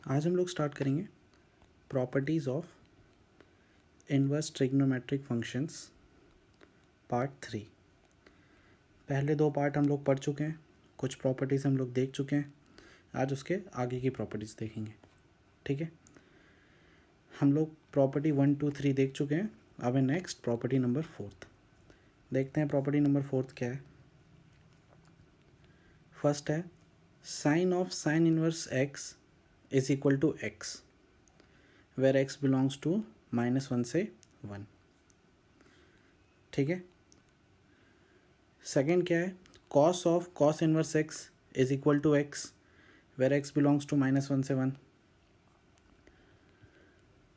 आज हम लोग स्टार्ट करेंगे properties of inverse trigonometric functions part 3। पहले 2 पार्ट हम लोग पढ़ चुके हैं, कुछ प्रॉपर्टीज़ हम लोग देख चुके हैं। आज उसके आगे की प्रॉपर्टीज़ देखेंगे। ठीक है, हम लोग प्रॉपर्टी 1, 2, 3 देख चुके हैं। अब है नेक्स्ट प्रॉपर्टी नंबर 4। देखते हैं प्रॉपर्टी नंबर 4 क्या है। फर्स्ट है sine of sine inverse x is equal to x where x belongs to -1 से 1। ठीक है, सेकेंड क्या है, cos of cos inverse x is equal to x where x belongs to -1 से 1।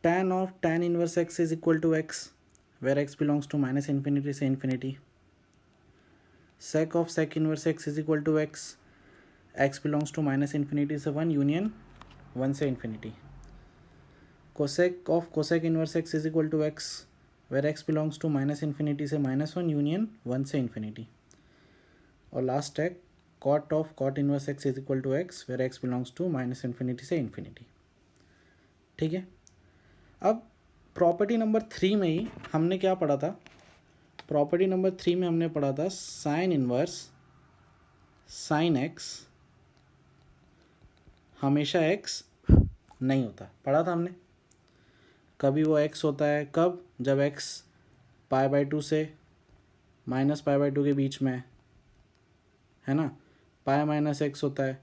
tan of tan inverse x is equal to x where x belongs to -∞ से infinity. sec of sec inverse x is equal to x, x belongs to -∞ से 1 union 1 से infinity. cosec of cosec inverse x is equal to x where x belongs to -∞ से -1 union 1 से infinity. और last है cot of cot inverse x is equal to x where x belongs to -∞ से infinity. ठीक है, अब property number 3 में ही हमने क्या पढ़ा था। प्रॉपर्टी नंबर 3 में हमने पढ़ा था साइन इनवर्स साइन एक्स हमेशा एक्स नहीं होता। पढ़ा था हमने, कभी वो एक्स होता है कब, जब एक्स π/2 से -π/2 के बीच में है ना। पाई माइनस एक्स होता है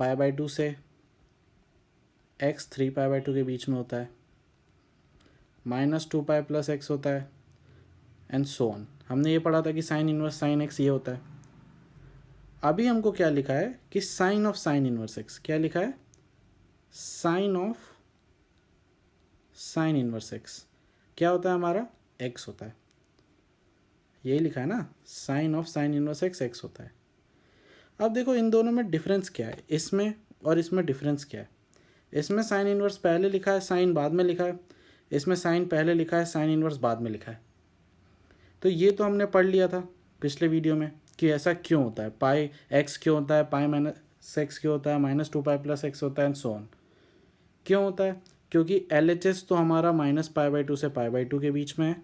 π/2 से एक्स 3π/2 के बीच में होता है, -2π + x होता है एंड सो ऑन। हमने ये पढ़ा था कि साइन इनवर्स साइन एक्स ये होता है। अभी हमको क्या लिखा है कि sine of sine inverse x, क्या लिखा है, sine of sine inverse x क्या होता है हमारा, एक्स होता है। यही लिखा है ना, sine of sine inverse x x होता है। अब देखो इन दोनों में डिफरेंस क्या है, इसमें और इसमें डिफरेंस क्या है। इसमें साइन इनवर्स पहले लिखा है, साइन बाद में लिखा है। इसमें साइन पहले लिखा है, साइन इनवर्स बाद में लिखा है। तो ये तो हमने पढ़ लिया था पिछले वीडियो में कि ऐसा क्यों होता है, पाई एक्स क्यों होता है, पाई माइनस एक्स क्यों होता है, -2π + x होता है एंड सो ऑन। क्यों होता है, क्योंकि LHS तो हमारा -π/2 से π/2 के बीच में है,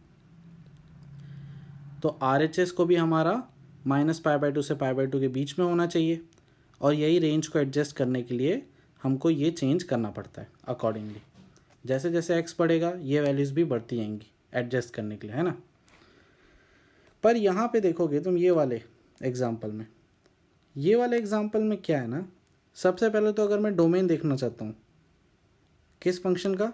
तो RHS को भी हमारा -π/2 से π/2 के बीच में होना चाहिए। और यही रेंज को एडजस्ट करने के लिए हमको ये चेंज करना पड़ता है अकॉर्डिंगली। जैसे जैसे x बढ़ेगा ये वैल्यूज़ भी बढ़ती जाएंगी एडजस्ट करने के लिए, है ना। पर यहाँ पे देखोगे तुम ये वाले एग्जाम्पल में, ये वाले एग्जाम्पल में क्या है ना, सबसे पहले तो अगर मैं डोमेन देखना चाहता हूँ किस फंक्शन का,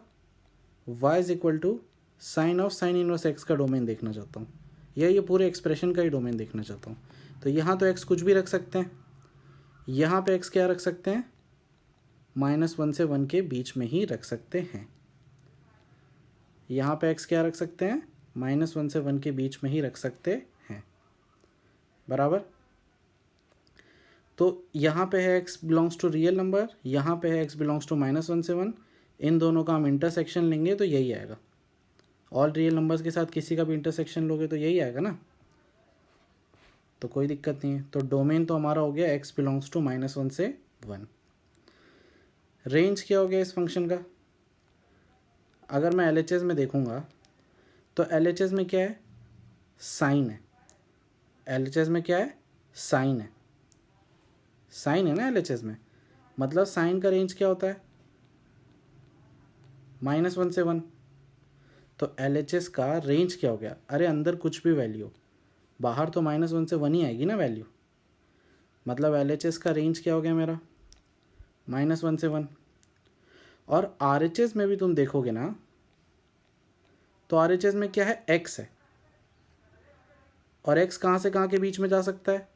y is equal to sine of sine inverse x का डोमेन देखना चाहता हूँ, या ये पूरे एक्सप्रेशन का ही डोमेन देखना चाहता हूँ। तो यहाँ तो x कुछ भी रख सकते हैं, यहाँ पे x क्या रख सकते हैं, -1 से 1 के बीच में ही रख सकते हैं। यहाँ पे x क्या रख सकते हैं, -1 से 1 के बीच में ही रख सकते हैं, बराबर। तो यहाँ पे है x belongs to real number, यहाँ पे है x बिलोंग्स टू -1 से 1। इन दोनों का हम इंटरसेक्शन लेंगे तो यही आएगा। ऑल रियल नंबर्स के साथ किसी का भी इंटरसेक्शन लोगे तो यही आएगा ना, तो कोई दिक्कत नहीं है। तो डोमेन तो हमारा हो गया x बिलोंग्स टू -1 से 1। रेंज क्या हो गया इस फंक्शन का, अगर मैं LHS में देखूंगा तो LHS में क्या है, साइन है। LHS में क्या है, साइन है, साइन है ना LHS में। मतलब साइन का रेंज क्या होता है, -1 से 1। तो LHS का रेंज क्या हो गया, अरे अंदर कुछ भी वैल्यू, बाहर तो -1 से 1 ही आएगी ना वैल्यू। मतलब LHS का रेंज क्या हो गया मेरा, -1 से 1। और RHS में भी तुम देखोगे ना तो RHS में क्या है, x है। और x कहाँ से कहाँ के बीच में जा सकता है,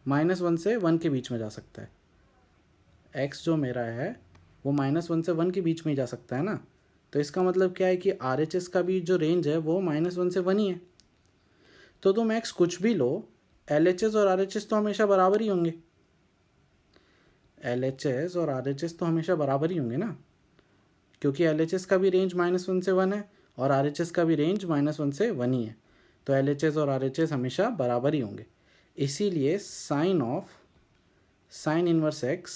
-1 से 1 के बीच में जा सकता है। x जो मेरा है वो -1 से 1 के बीच में ही जा सकता है ना। तो इसका मतलब क्या है कि RHS का भी जो रेंज है वो -1 से 1 ही है। तो तुम x कुछ भी लो, LHS और RHS तो हमेशा बराबर ही होंगे। LHS और RHS तो हमेशा बराबर ही होंगे ना, क्योंकि LHS का भी रेंज -1 से 1 है और RHS का भी रेंज -1 से 1 ही है। तो LHS और RHS हमेशा बराबर ही होंगे। इसीलिए sine of sine inverse x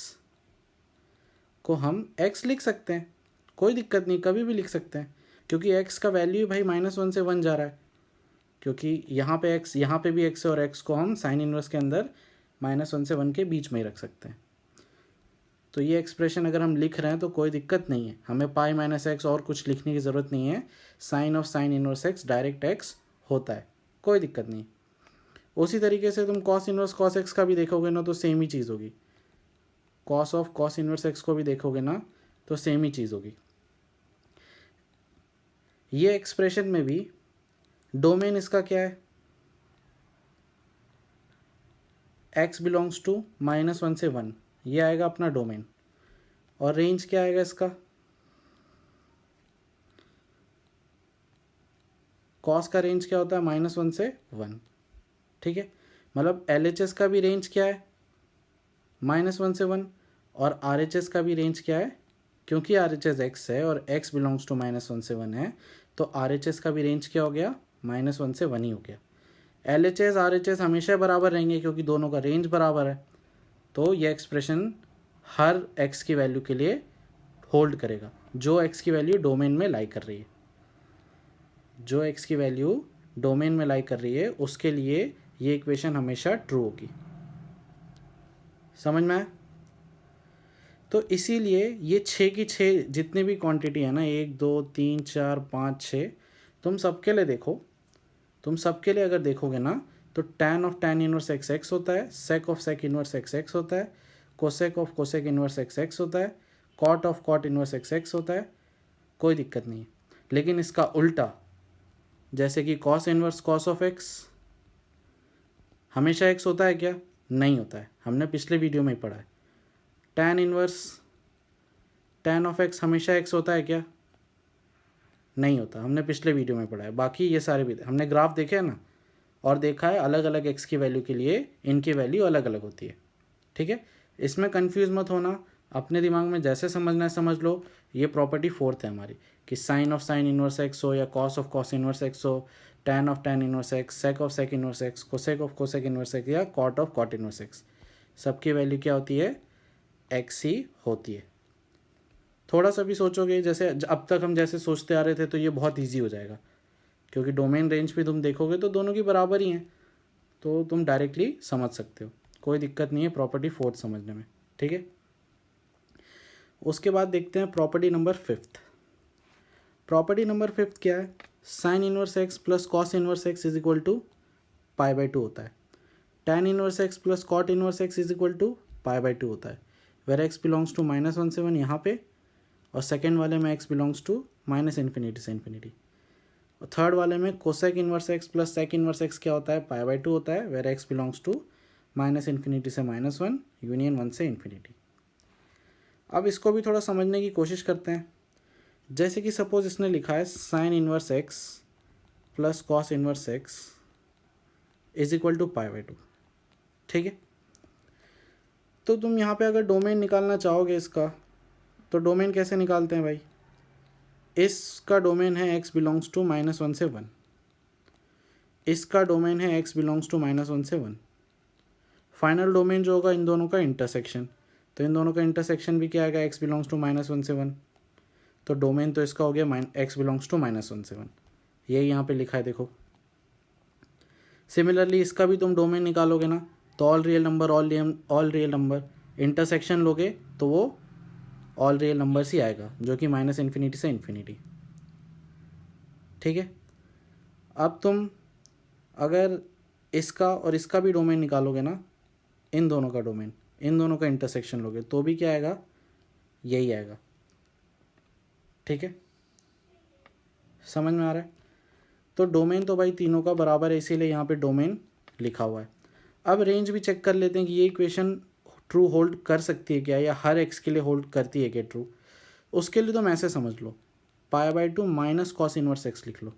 को हम एक्स लिख सकते हैं, कोई दिक्कत नहीं, कभी भी लिख सकते हैं, क्योंकि एक्स का वैल्यू भाई -1 से 1 जा रहा है, क्योंकि यहाँ पे एक्स, यहाँ पे भी एक्स है, और एक्स को हम साइन इनवर्स के अंदर -1 से 1 के बीच में ही रख सकते हैं। तो ये एक्सप्रेशन अगर हम लिख रहे हैं तो कोई दिक्कत नहीं है, हमें पाई माइनस एक्स और कुछ लिखने की ज़रूरत नहीं है। Sine of sine inverse x direct x होता है, कोई दिक्कत नहीं। उसी तरीके से तुम कॉस इनवर्स कॉस एक्स का भी देखोगे ना तो सेम ही चीज़ होगी, cos of cos inverse x को भी देखोगे ना तो सेम ही चीज़ होगी। ये एक्सप्रेशन में भी डोमेन इसका क्या है, x बिलोंग्स टू -1 से 1, ये आएगा अपना डोमेन, और रेंज क्या आएगा इसका, कॉस का रेंज क्या होता है -1 से 1, ठीक है। मतलब LHS का भी रेंज क्या है -1 से 1, और RHS का भी रेंज क्या है, क्योंकि RHS x है और x बिलोंग्स टू -1 से 1 है, तो RHS का भी रेंज क्या हो गया, -1 से 1 ही हो गया। LHS RHS हमेशा बराबर रहेंगे क्योंकि दोनों का रेंज बराबर है, तो ये एक्सप्रेशन हर x की वैल्यू के लिए होल्ड करेगा, जो x की वैल्यू डोमेन में लाई कर रही है, जो x की वैल्यू डोमेन में लाई कर रही है उसके लिए ये इक्वेशन हमेशा ट्रू होगी। समझ में आया? तो इसीलिए ये 6 की 6 जितनी भी क्वांटिटी है ना, 1 2 3 4 5 6, तुम सबके लिए देखो, तुम सबके लिए अगर देखोगे ना तो tan of tan inverse x x होता है, sec of sec inverse x x होता है, cosec of cosec inverse x x होता है, cot of cot inverse x x होता है, कोई दिक्कत नहीं है। लेकिन इसका उल्टा, जैसे कि cos inverse cos of x हमेशा x होता है क्या, नहीं होता है, हमने पिछले वीडियो में ही पढ़ा है। tan inverse tan of x हमेशा x होता है क्या, नहीं होता, हमने पिछले वीडियो में पढ़ा है। बाकी ये सारे भी हमने ग्राफ देखे हैं ना, और देखा है अलग अलग x की वैल्यू के लिए इनकी वैल्यू अलग अलग होती है, ठीक है। इसमें कंफ्यूज मत होना, अपने दिमाग में जैसे समझना है समझ लो। ये प्रॉपर्टी 4th है हमारी कि sine of sine inverse x हो या cos of cos inverse x हो, tan of tan inverse x, sec of sec inverse x, cosec of cosec inverse x या cot of cot inverse x, सबकी value क्या होती है, x ही होती है। थोड़ा सा भी सोचोगे जैसे अब तक हम जैसे सोचते आ रहे थे तो ये बहुत ईजी हो जाएगा, क्योंकि डोमेन रेंज भी तुम देखोगे तो दोनों की बराबर ही हैं, तो तुम डायरेक्टली समझ सकते हो, कोई दिक्कत नहीं है प्रॉपर्टी 4th समझने में, ठीक है। उसके बाद देखते हैं property number 5th। Property number 5th क्या है, sine inverse x plus cos inverse x is equal to π/2 होता है, tan inverse x plus cot inverse x is equal to π/2 होता है, वेर एक्स बिलोंग्स टू -1 से 1 यहाँ पे, और सेकेंड वाले में x बिलोंग्स टू -∞ से ∞, और थर्ड वाले में cosec inverse x plus sec inverse x क्या होता है, π/2 होता है, वेर एक्स बिलोंग्स टू -∞ से -1 यूनियन 1 से ∞। अब इसको भी थोड़ा समझने की कोशिश करते हैं। जैसे कि सपोज इसने लिखा है sine inverse x plus cos inverse x is equal to π/2, ठीक है। तो तुम यहाँ पे अगर डोमेन निकालना चाहोगे इसका, तो डोमेन कैसे निकालते हैं भाई, इसका डोमेन है x बिलोंग्स टू -1 से 1, इसका डोमेन है x बिलोंग्स टू -1 से 1, फाइनल डोमेन जो होगा इन दोनों का इंटरसेक्शन, तो इन दोनों का इंटरसेक्शन भी क्या आएगा, x बिलोंग्स टू -1 से 1, तो डोमेन तो इसका हो गया x बिलोंग्स टू -1 से 1, यही यहाँ पे लिखा है देखो। सिमिलरली इसका भी तुम डोमेन निकालोगे ना, तो ऑल रियल नंबर इंटरसेक्शन लोगे तो वो ऑल रियल नंबर्स ही आएगा, जो कि -∞ से ∞, ठीक है। अब तुम अगर इसका और इसका भी डोमेन निकालोगे ना, इन दोनों का डोमेन, इन दोनों का इंटरसेक्शन लोगे तो भी क्या आएगा, यही आएगा, ठीक है। समझ में आ रहा है? तो डोमेन तो भाई तीनों का बराबर है, इसीलिए यहाँ पे डोमेन लिखा हुआ है। अब रेंज भी चेक कर लेते हैं कि ये इक्वेशन ट्रू होल्ड कर सकती है क्या, या हर एक्स के लिए होल्ड करती है क्या ट्रू। उसके लिए तुम ऐसे समझ लो, π/2 माइनस कॉस इनवर्स एक्स लिख लो,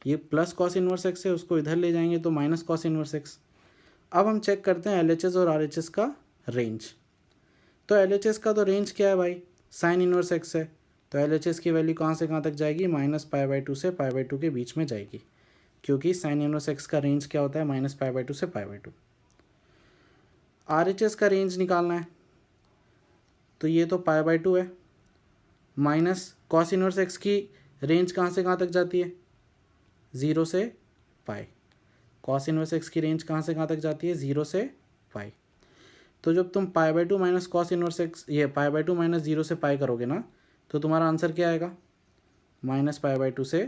ये प्लस कॉस इनवर्स एक्स है, उसको इधर ले जाएंगे तो माइनस कॉस इनवर्स एक्स। अब हम चेक करते हैं LHS और RHS का रेंज। तो LHS का तो रेंज क्या है भाई, साइन इनवर्स एक्स है, तो LHS की वैल्यू कहाँ से कहाँ तक जाएगी, -π/2 से π/2 के बीच में जाएगी, क्योंकि साइन इनवर्स एक्स का रेंज क्या होता है, -π/2 से π/2। RHS का रेंज निकालना है, तो ये तो पाई बाई 2 है, माइनस कॉस इनवर्स एक्स की रेंज कहाँ से कहाँ तक जाती है, 0 से पाई। कॉस इनवर्स एक्स की रेंज कहाँ से कहाँ तक जाती है, 0 से पाई। तो जब तुम पाई by 2 minus cos inverse x, ये पाई बाई 2 माइनस 0 से पाई करोगे ना, तो तुम्हारा आंसर क्या आएगा, माइनस पाई बाई 2 से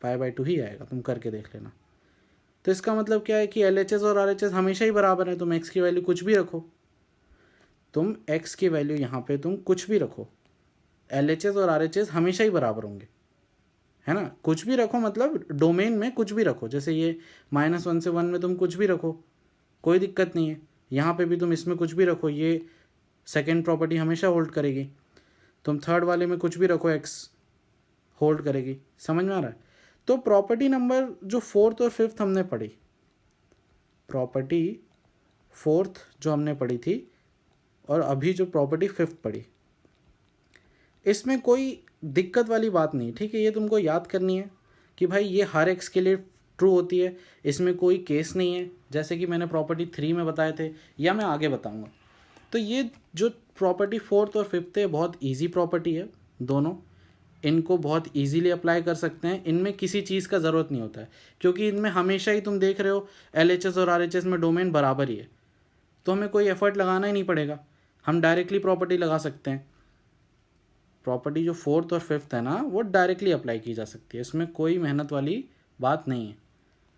पाई बाई 2 ही आएगा। तुम करके देख लेना। तो इसका मतलब क्या है कि LHS और RHS हमेशा ही बराबर है। तुम x की वैल्यू कुछ भी रखो, तुम x की वैल्यू यहाँ पे तुम कुछ भी रखो, LHS और RHS हमेशा ही बराबर होंगे, है ना। कुछ भी रखो मतलब डोमेन में कुछ भी रखो, जैसे ये -1 से 1 में तुम कुछ भी रखो, कोई दिक्कत नहीं है। यहाँ पे भी तुम इसमें कुछ भी रखो, ये सेकेंड प्रॉपर्टी हमेशा होल्ड करेगी। तुम थर्ड वाले में कुछ भी रखो, x होल्ड करेगी। समझ में आ रहा है। तो प्रॉपर्टी नंबर जो फोर्थ और फिफ्थ हमने पढ़ी, प्रॉपर्टी फोर्थ जो हमने पढ़ी थी और अभी जो प्रॉपर्टी फिफ्थ पढ़ी, इसमें कोई दिक्कत वाली बात नहीं, ठीक है। ये तुमको याद करनी है कि भाई ये हर एक्स के लिए ट्रू होती है, इसमें कोई केस नहीं है, जैसे कि मैंने प्रॉपर्टी 3 में बताए थे या मैं आगे बताऊंगा। तो ये जो प्रॉपर्टी फोर्थ और फिफ्थ है बहुत इजी प्रॉपर्टी है, दोनों इनको बहुत इजीली अप्लाई कर सकते हैं। इनमें किसी चीज़ का ज़रूरत नहीं होता है, क्योंकि इनमें हमेशा ही तुम देख रहे हो LHS और RHS में डोमेन बराबर ही है, तो हमें कोई एफर्ट लगाना ही नहीं पड़ेगा, हम डायरेक्टली प्रॉपर्टी लगा सकते हैं। प्रॉपर्टी जो फोर्थ और फिफ्थ है ना, वो डायरेक्टली अप्लाई की जा सकती है, इसमें कोई मेहनत वाली बात नहीं है,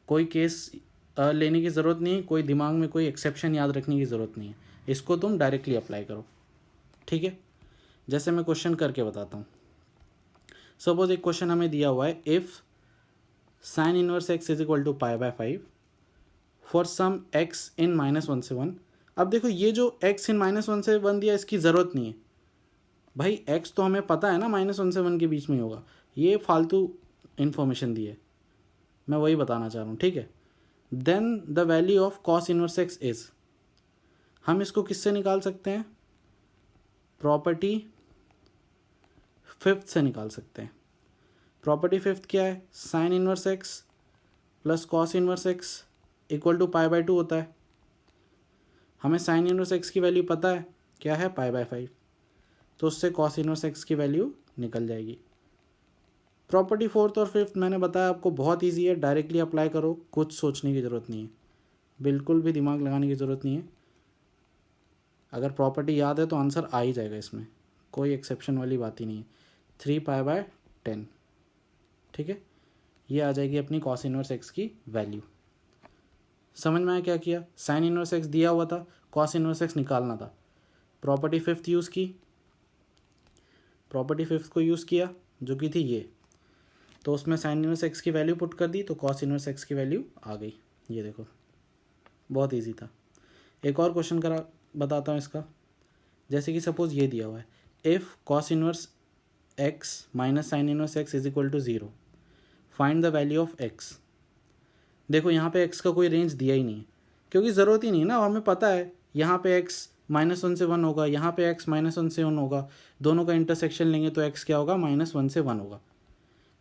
कोई केस लेने की ज़रूरत नहीं है, कोई दिमाग में कोई एक्सेप्शन याद रखने की ज़रूरत नहीं है, इसको तुम डायरेक्टली अप्लाई करो, ठीक है। जैसे मैं क्वेश्चन करके बताता हूँ। सपोज एक क्वेश्चन हमें दिया हुआ है, if sine inverse x is equal to pi by 5 for some x in -1 से 1। अब देखो ये जो x इन -1 से 1 दिया, इसकी ज़रूरत नहीं है भाई, x तो हमें पता है ना -1 से 1 के बीच में ही होगा, ये फालतू इन्फॉर्मेशन दी है, मैं वही बताना चाह रहा हूँ, ठीक है। Then the value of cos inverse x is, हम इसको किससे निकाल सकते हैं, प्रॉपर्टी फिफ्थ से निकाल सकते हैं। प्रॉपर्टी फिफ्थ क्या है, sine inverse x plus cos inverse x equal to pi by 2 होता है। हमें साइन इनवर्स एक्स की वैल्यू पता है, क्या है, पाई बाय 5, तो उससे कॉस इनवर्स एक्स की वैल्यू निकल जाएगी। प्रॉपर्टी फोर्थ और फिफ्थ मैंने बताया आपको बहुत इजी है, डायरेक्टली अप्लाई करो, कुछ सोचने की ज़रूरत नहीं है, बिल्कुल भी दिमाग लगाने की ज़रूरत नहीं है। अगर प्रॉपर्टी याद है तो आंसर आ ही जाएगा, इसमें कोई एक्सेप्शन वाली बात ही नहीं है। 3 पाई बाय 10, ठीक है, ये आ जाएगी अपनी कॉस इनवर्स एक्स की वैल्यू। समझ में आया क्या किया, साइन इनवर्स एक्स दिया हुआ था, कॉस इनवर्स एक्स निकालना था, प्रॉपर्टी फिफ्थ यूज़ की, प्रॉपर्टी फिफ्थ को यूज़ किया जो कि थी ये, तो उसमें साइन इनवर्स एक्स की वैल्यू पुट कर दी, तो कॉस इनवर्स एक्स की वैल्यू आ गई। ये देखो बहुत इजी था। एक और क्वेश्चन करा बताता हूँ इसका। जैसे कि सपोज ये दिया हुआ है, if cos inverse x minus sine inverse x is equal to 0, find the value of x. देखो यहाँ पे एक्स का कोई रेंज दिया ही नहीं है, क्योंकि ज़रूरत ही नहीं है ना, हमें पता है यहाँ पे एक्स -1 से 1 होगा, यहाँ पे एक्स -1 से 1 होगा, दोनों का इंटरसेक्शन लेंगे तो एक्स क्या होगा, -1 से 1 होगा।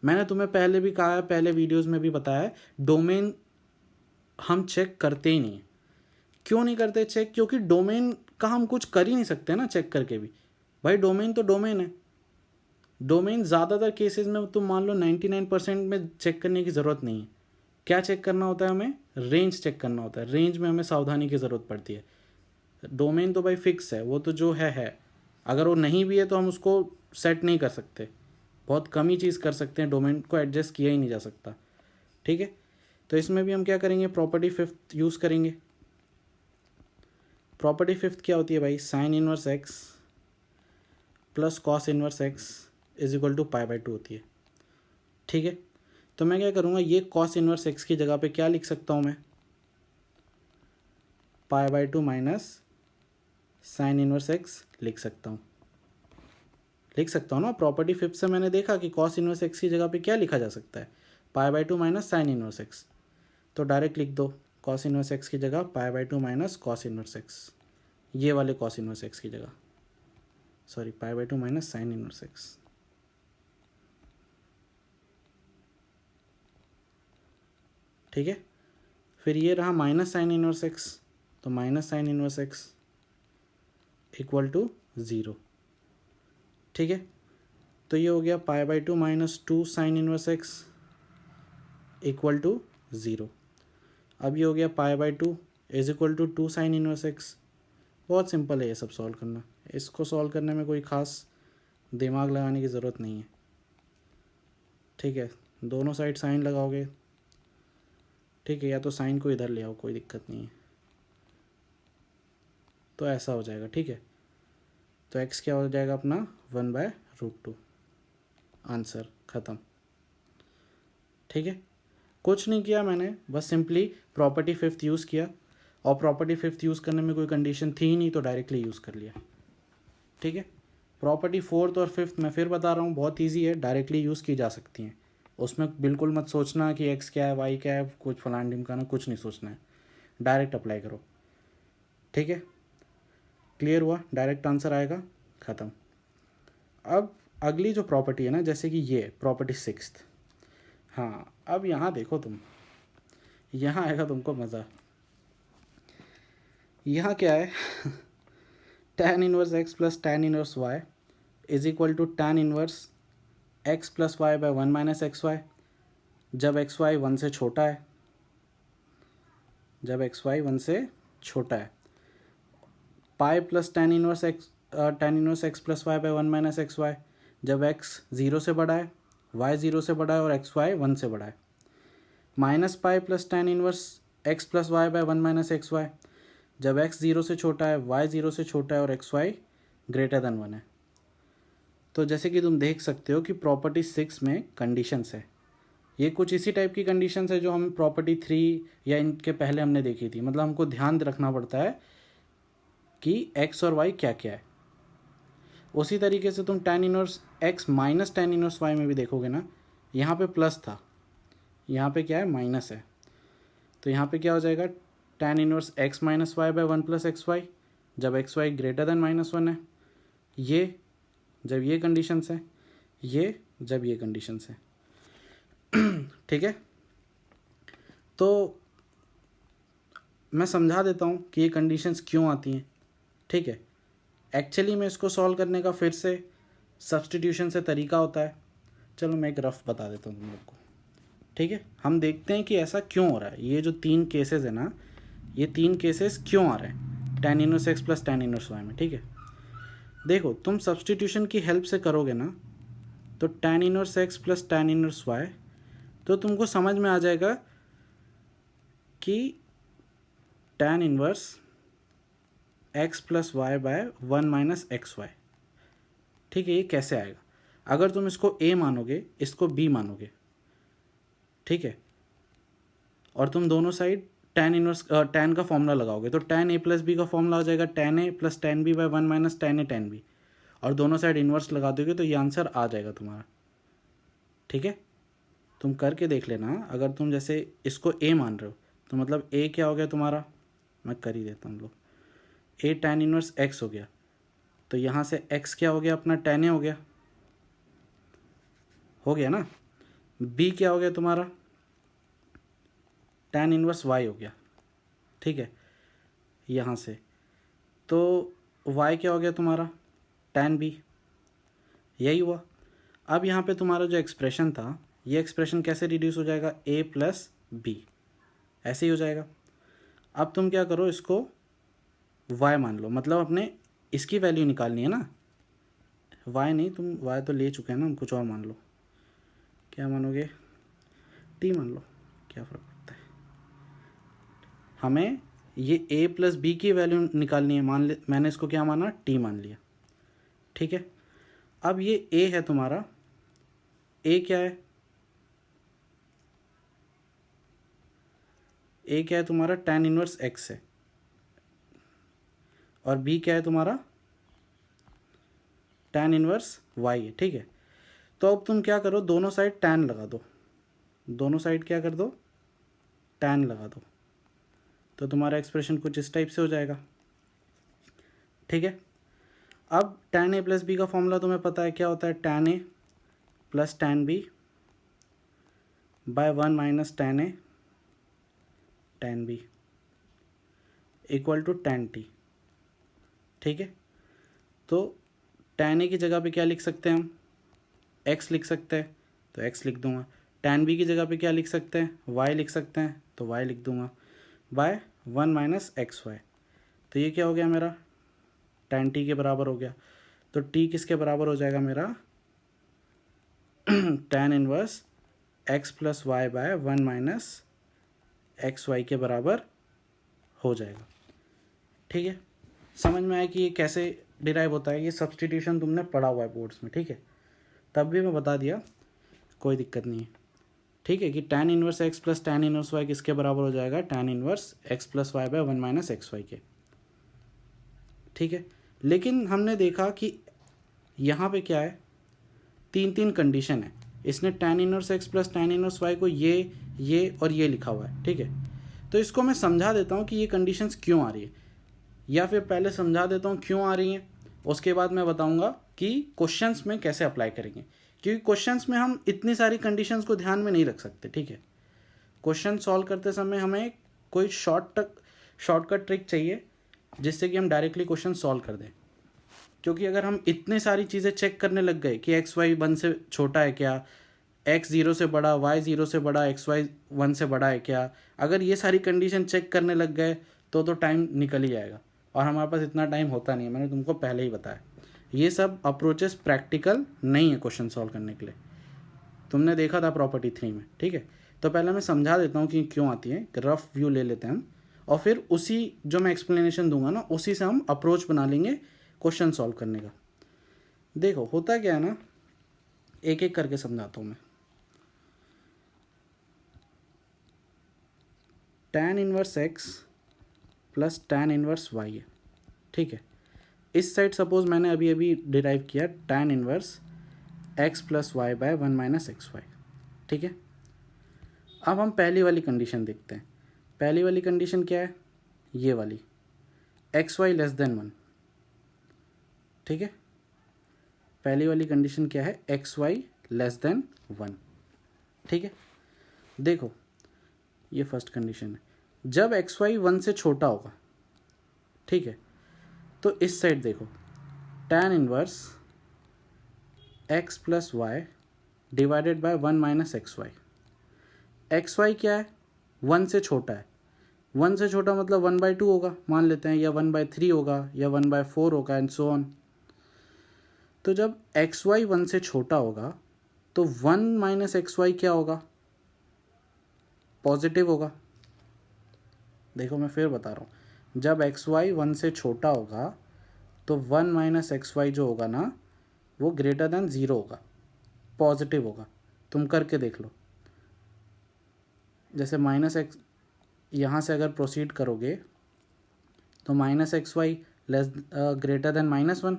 मैंने तुम्हें पहले भी कहा है, पहले वीडियोस में भी बताया है, डोमेन हम चेक करते ही नहीं है। क्यों नहीं करते चेक, क्योंकि डोमेन का हम कुछ कर ही नहीं सकते ना चेक करके भी, भाई डोमेन तो डोमेन है। डोमेन ज़्यादातर केसेस में तुम मान लो 99% में चेक करने की ज़रूरत नहीं है। क्या चेक करना होता है हमें, रेंज चेक करना होता है, रेंज में हमें सावधानी की ज़रूरत पड़ती है। डोमेन तो भाई फिक्स है, वो तो जो है, अगर वो नहीं भी है तो हम उसको सेट नहीं कर सकते, बहुत कम ही चीज़ कर सकते हैं, डोमेन को एडजस्ट किया ही नहीं जा सकता, ठीक है। तो इसमें भी हम क्या करेंगे, प्रॉपर्टी फिफ्थ यूज़ करेंगे। प्रॉपर्टी फिफ्थ क्या होती है भाई, sine inverse x plus cos inverse x is equal to pi by 2 होती है, ठीक है। तो मैं क्या करूँगा, ये कॉस इनवर्स एक्स की जगह पे क्या लिख सकता हूँ मैं, पाई by 2 minus sine inverse x लिख सकता हूँ, लिख सकता हूँ ना। प्रॉपर्टी फिफ्थ से मैंने देखा कि कॉस इनवर्स एक्स की जगह पे क्या लिखा जा सकता है, pi by 2 minus sine inverse x, तो डायरेक्ट लिख दो कॉस इनवर्स एक्स की जगह pi by 2 minus cos inverse x, ये वाले कॉस इनवर्स एक्स की जगह, sorry pi by 2 minus sine inverse x, ठीक है। फिर ये रहा माइनस साइन इनवर्स एक्स, तो minus sine inverse x equal to 0। ठीक है, तो ये हो गया pi by 2 minus 2 sine inverse x equal to 0। अब ये हो गया pi by 2 is equal to 2 sine inverse x. बहुत सिंपल है ये सब सॉल्व करना, इसको सॉल्व करने में कोई ख़ास दिमाग लगाने की ज़रूरत नहीं है। ठीक है, दोनों साइड साइन लगाओगे, ठीक है, या तो साइन को इधर ले आओ, कोई दिक्कत नहीं है, तो ऐसा हो जाएगा। ठीक है, तो x क्या हो जाएगा अपना 1/√2। आंसर ख़त्म। ठीक है, कुछ नहीं किया मैंने, बस सिंपली प्रॉपर्टी फिफ्थ यूज़ किया, और प्रॉपर्टी फिफ्थ यूज़ करने में कोई कंडीशन थी ही नहीं तो डायरेक्टली यूज़ कर लिया। ठीक है, प्रॉपर्टी फोर्थ और फिफ्थ मैं फिर बता रहा हूँ, बहुत ईजी है, डायरेक्टली यूज़ की जा सकती हैं। उसमें बिल्कुल मत सोचना कि एक्स क्या है, वाई क्या है, कुछ फलान ढिमकाना, कुछ नहीं सोचना है, डायरेक्ट अप्लाई करो। ठीक है, क्लियर हुआ, डायरेक्ट आंसर आएगा, ख़त्म। अब अगली जो प्रॉपर्टी है ना, जैसे कि ये प्रॉपर्टी सिक्स्थ, हाँ अब यहाँ देखो तुम, यहाँ आएगा तुमको मज़ा। यहाँ क्या है tan inverse x plus tan inverse y is equal to tan inverse x plus y by 1 minus x Y, जब एक्स वाई 1 से छोटा है, जब एक्स वाई 1 से छोटा है। Pi plus tan inverse x plus y by 1 minus x Y, जब x 0 से बड़ा है, वाई 0 से बड़ा है और एक्स वाई 1 से बड़ा है। Minus pi plus tan inverse x plus y by 1 minus x Y, जब एक्स 0 से छोटा है, वाई 0 से छोटा है और एक्स वाई ग्रेटर देन 1 है। तो जैसे कि तुम देख सकते हो कि प्रॉपर्टी 6 में कंडीशंस है, ये कुछ इसी टाइप की कंडीशंस है जो हम प्रॉपर्टी 3 या इनके पहले हमने देखी थी। मतलब हमको ध्यान रखना पड़ता है कि एक्स और वाई क्या क्या है। उसी तरीके से तुम tan inverse x minus tan inverse y में भी देखोगे ना, यहाँ पे प्लस था, यहाँ पे क्या है, माइनस है, तो यहाँ पे क्या हो जाएगा, tan inverse x minus Y by 1 plus X Y, जब एक्स वाई ग्रेटर देन -1 है। ये जब ये कंडीशंस है, ये जब ये कंडीशंस है। ठीक है, तो मैं समझा देता हूँ कि ये कंडीशंस क्यों आती हैं। ठीक है, एक्चुअली में इसको सॉल्व करने का फिर से सब्स्टिट्यूशन से तरीका होता है। चलो मैं एक रफ बता देता हूँ तुम लोग को। ठीक है, हम देखते हैं कि ऐसा क्यों हो रहा है। ये जो 3 केसेस है ना, ये 3 केसेस क्यों आ रहे हैं tan inverse x plus tan inverse y में। ठीक है, देखो तुम सब्स्टिट्यूशन की हेल्प से करोगे ना, तो tan inverse x plus tan inverse y, तो तुमको समझ में आ जाएगा कि tan inverse x plus y by 1 minus x y. ठीक है, ये कैसे आएगा, अगर तुम इसको a मानोगे, इसको b मानोगे, ठीक है, और तुम दोनों साइड tan का फॉर्मूला लगाओगे, तो tan a प्लस बी का फॉर्मूला हो जाएगा tan a plus tan b by 1 minus tan a tan b, और दोनों साइड इन्वर्स लगा दोगे तो ये आंसर आ जाएगा तुम्हारा। ठीक है, तुम करके देख लेना। अगर तुम जैसे इसको a मान रहे हो, तो मतलब a क्या हो गया तुम्हारा, मैं कर ही देता हूँ, लोग a tan इनवर्स x हो गया, तो यहाँ से x क्या हो गया अपना, tan a हो गया ना। b क्या हो गया तुम्हारा, tan इनवर्स y हो गया। ठीक है, यहाँ से तो y क्या हो गया तुम्हारा, tan b, यही हुआ। अब यहाँ पे तुम्हारा जो एक्सप्रेशन था, ये एक्सप्रेशन कैसे रिड्यूस हो जाएगा, a प्लस बी, ऐसे ही हो जाएगा। अब तुम क्या करो, इसको y मान लो, मतलब अपने इसकी वैल्यू निकालनी है ना, y नहीं, तुम y तो ले चुके हैं ना, हम कुछ और मान लो, क्या मानोगे, t मान लो, क्या फ़र्क पड़ता है। हमें ये a प्लस बी की वैल्यू निकालनी है, मैंने इसको क्या माना, t मान लिया। ठीक है, अब ये a है तुम्हारा, a क्या है, a क्या है तुम्हारा, tan इनवर्स x है, और b क्या है तुम्हारा, tan इनवर्स y है। ठीक है, तो अब तुम क्या करो, दोनों साइड tan लगा दो, दोनों साइड क्या कर दो, tan लगा दो, तो तुम्हारा एक्सप्रेशन कुछ इस टाइप से हो जाएगा। ठीक है, अब tan a प्लस बी का फॉर्मूला तुम्हें पता है क्या होता है, tan a plus tan b by 1 minus tan a tan b। Equal to tan t। ठीक है, तो tan a की जगह पे क्या लिख सकते हैं हम, x लिख सकते हैं, तो x लिख दूंगा। tan b की जगह पे क्या लिख सकते हैं, y लिख सकते हैं, तो y लिख दूंगा, बाय 1 माइनस एक्स वाई। तो ये क्या हो गया मेरा, tan t के बराबर हो गया। तो t किसके बराबर हो जाएगा मेरा, tan inverse x plus y by 1 minus x y के बराबर हो जाएगा। ठीक है, समझ में आया कि ये कैसे डिराइव होता है। ये सब्सटीट्यूशन तुमने पढ़ा हुआ है बोर्ड्स में, ठीक है, तब भी मैं बता दिया, कोई दिक्कत नहीं है। ठीक है, कि tan inverse x plus tan inverse y किसके बराबर हो जाएगा, tan inverse x plus y by 1 minus x y के। ठीक है, लेकिन हमने देखा कि यहाँ पे क्या है, तीन तीन कंडीशन है। इसने tan inverse x plus tan inverse y को ये और ये लिखा हुआ है। ठीक है, तो इसको मैं समझा देता हूँ कि ये कंडीशंस क्यों आ रही है, या फिर पहले समझा देता हूँ क्यों आ रही हैं, उसके बाद मैं बताऊँगा कि क्वेश्चंस में कैसे अप्लाई करेंगे। क्योंकि क्वेश्चंस में हम इतनी सारी कंडीशंस को ध्यान में नहीं रख सकते। ठीक है, क्वेश्चन सॉल्व करते समय हमें कोई शॉर्टकट ट्रिक चाहिए जिससे कि हम डायरेक्टली क्वेश्चन सॉल्व कर दें। क्योंकि अगर हम इतने सारी चीज़ें चेक करने लग गए कि एक्स वाई 1 से छोटा है क्या, एक्स 0 से बड़ा, वाई 0 से बड़ा, एक्स वाई 1 से बड़ा है क्या, अगर ये सारी कंडीशन चेक करने लग गए तो टाइम निकल ही जाएगा, और हमारे पास इतना टाइम होता नहीं है। मैंने तुमको पहले ही बताया, ये सब अप्रोचेस प्रैक्टिकल नहीं है क्वेश्चन सॉल्व करने के लिए, तुमने देखा था प्रॉपर्टी 3 में। ठीक है, तो पहले मैं समझा देता हूँ कि क्यों आती है, रफ व्यू ले लेते हैं हम, और फिर उसी जो मैं एक्सप्लेनेशन दूंगा ना, उसी से हम अप्रोच बना लेंगे क्वेश्चन सॉल्व करने का। देखो होता क्या है ना, एक एक करके समझाता हूँ मैं। tan inverse x plus tan inverse y है। ठीक है, इस साइड सपोज मैंने अभी अभी डिराइव किया tan inverse x plus y by 1 minus x y. ठीक है, अब हम पहली वाली कंडीशन देखते हैं। पहली वाली कंडीशन क्या है, ये वाली, एक्स वाई लेस देन 1। ठीक है, पहली वाली कंडीशन क्या है, एक्स वाई लेस देन 1। ठीक है, देखो ये फर्स्ट कंडीशन है, जब एक्स वाई 1 से छोटा होगा, ठीक है, तो इस साइड देखो, tan inverse x plus y divided by 1 minus x y. X y क्या है, 1 से छोटा है, 1 से छोटा मतलब 1/2 होगा मान लेते हैं, या 1/3 होगा, या 1/4 होगा, एंड सो ऑन। तो जब एक्स वाई 1 से छोटा होगा तो 1 माइनस एक्स वाई क्या होगा, पॉजिटिव होगा। देखो मैं फिर बता रहा हूँ, जब एक्स वाई 1 से छोटा होगा तो 1 माइनस एक्स वाई जो होगा ना, वो ग्रेटर देन 0 होगा, पॉजिटिव होगा। तुम करके देख लो, जैसे माइनस एक्स, यहाँ से अगर प्रोसीड करोगे तो minus x y less greater than -1,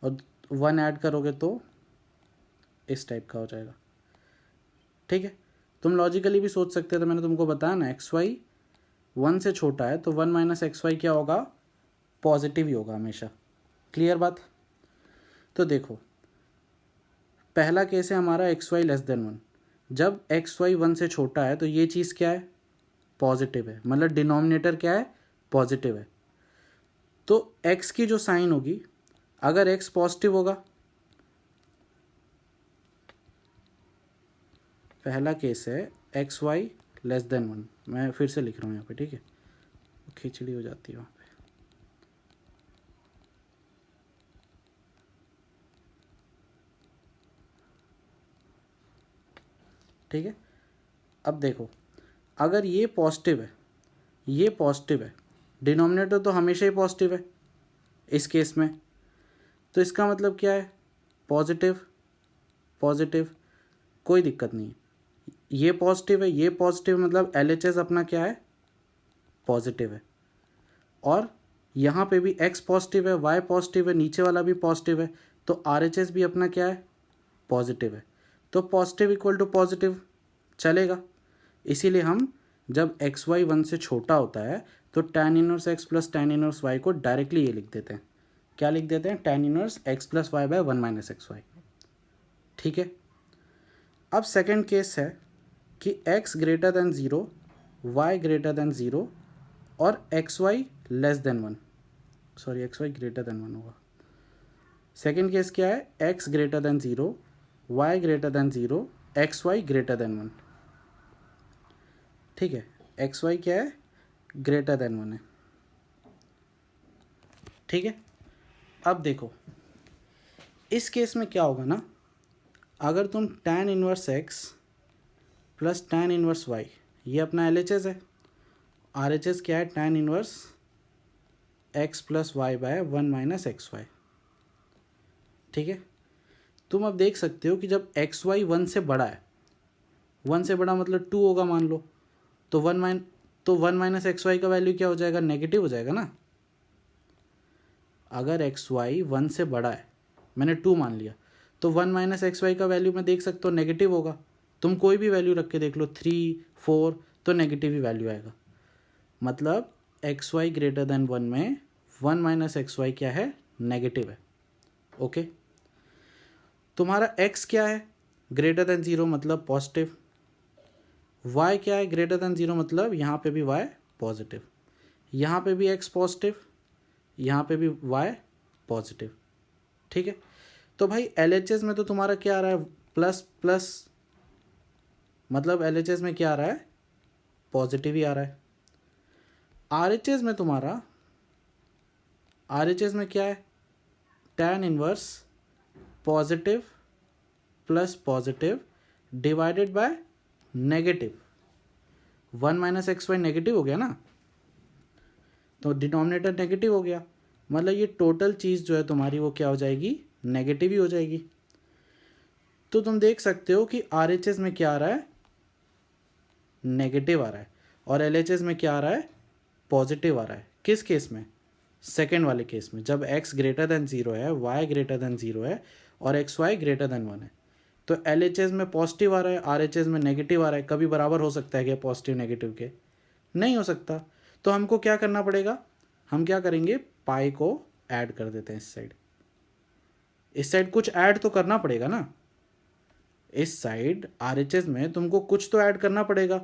और 1 ऐड करोगे तो इस टाइप का हो जाएगा। ठीक है, तुम लॉजिकली भी सोच सकते हो, तो मैंने तुमको बताया ना, एक्स वाई 1 से छोटा है तो 1 माइनस एक्स वाई क्या होगा, पॉजिटिव ही होगा हमेशा। क्लियर बात। तो देखो पहला केस है हमारा एक्स वाई लेस देन 1। जब एक्स वाई 1 से छोटा है तो ये चीज़ क्या है, पॉजिटिव है, मतलब डिनोमिनेटर क्या है, पॉजिटिव है। तो x की जो साइन होगी, अगर x पॉजिटिव होगा, पहला केस है एक्स वाई लेस देन 1, मैं फिर से लिख रहा हूँ यहाँ पे। ठीक है, खिचड़ी हो जाती है वहाँ पे। ठीक है, अब देखो अगर ये पॉजिटिव है, ये पॉजिटिव है, डिनोमिनेटर तो हमेशा ही पॉजिटिव है इस केस में, तो इसका मतलब क्या है, पॉजिटिव पॉजिटिव, कोई दिक्कत नहीं है। ये पॉजिटिव है, ये पॉजिटिव, मतलब LHS अपना क्या है, पॉजिटिव है। और यहाँ पे भी x पॉजिटिव है, y पॉजिटिव है, नीचे वाला भी पॉजिटिव है, तो RHS भी अपना क्या है, पॉजिटिव है। तो पॉजिटिव इक्वल टू पॉजिटिव चलेगा। इसीलिए हम जब एक्स वाई 1 से छोटा होता है तो tan inverse x plus tan inverse y को डायरेक्टली ये लिख देते हैं। क्या लिख देते हैं, tan inverse x plus y by 1 minus x y. ठीक है, अब सेकेंड केस है कि x greater than 0, y greater than 0, और x y less than 1, sorry x Y greater than 1 होगा। सेकेंड केस क्या है, x greater than 0, y greater than 0, x Y greater than 1। ठीक है, एक्स वाई क्या है, ग्रेटर देन 1 है। ठीक है, अब देखो इस केस में क्या होगा ना, अगर तुम tan inverse x plus tan inverse y, ये अपना LHS है, RHS क्या है, tan inverse x plus y by 1 minus x y. ठीक है, तुम अब देख सकते हो कि जब एक्स वाई 1 से बड़ा है, 1 से बड़ा मतलब 2 होगा मान लो, तो 1 माइनस एक्स वाई का वैल्यू क्या हो जाएगा, नेगेटिव हो जाएगा ना। अगर एक्स वाई 1 से बड़ा है, मैंने 2 मान लिया, तो 1 माइनस एक्स वाई का वैल्यू मैं देख सकता हूँ नेगेटिव होगा। तुम कोई भी वैल्यू रख के देख लो, 3, 4, तो नेगेटिव ही वैल्यू आएगा। मतलब एक्स वाई ग्रेटर देन 1 में 1 माइनस एक्स वाई क्या है, नेगेटिव है। ओके, तुम्हारा x क्या है, ग्रेटर देन 0 मतलब पॉजिटिव, y क्या है, ग्रेटर देन 0 मतलब यहाँ पे भी y पॉजिटिव, यहाँ पे भी x पॉजिटिव, यहाँ पे भी y पॉजिटिव। ठीक है, तो भाई LHS में तो तुम्हारा क्या आ रहा है, प्लस प्लस, मतलब LHS में क्या आ रहा है, पॉजिटिव ही आ रहा है। RHS में तुम्हारा, RHS में क्या है, tan inverse positive plus positive divided by negative, 1 minus x y negative हो गया ना, तो डिनोमिनेटर नेगेटिव हो गया, मतलब ये टोटल चीज़ जो है तुम्हारी वो क्या हो जाएगी, नेगेटिव ही हो जाएगी। तो तुम देख सकते हो कि RHS में क्या आ रहा है, नेगेटिव आ रहा है, और LHS में क्या आ रहा है, पॉजिटिव आ रहा है। किस केस में, सेकेंड वाले केस में, जब x ग्रेटर देन 0 है, y ग्रेटर देन 0 है और एक्स वाई ग्रेटर देन 1 है, तो LHS में पॉजिटिव आ रहा है, RHS में नेगेटिव आ रहा है। कभी बराबर हो सकता है क्या पॉजिटिव नेगेटिव के, नहीं हो सकता। तो हमको क्या करना पड़ेगा, हम क्या करेंगे, पाई को ऐड कर देते हैं इस साइड कुछ ऐड तो करना पड़ेगा ना। इस साइड RHS में तुमको कुछ तो ऐड करना पड़ेगा,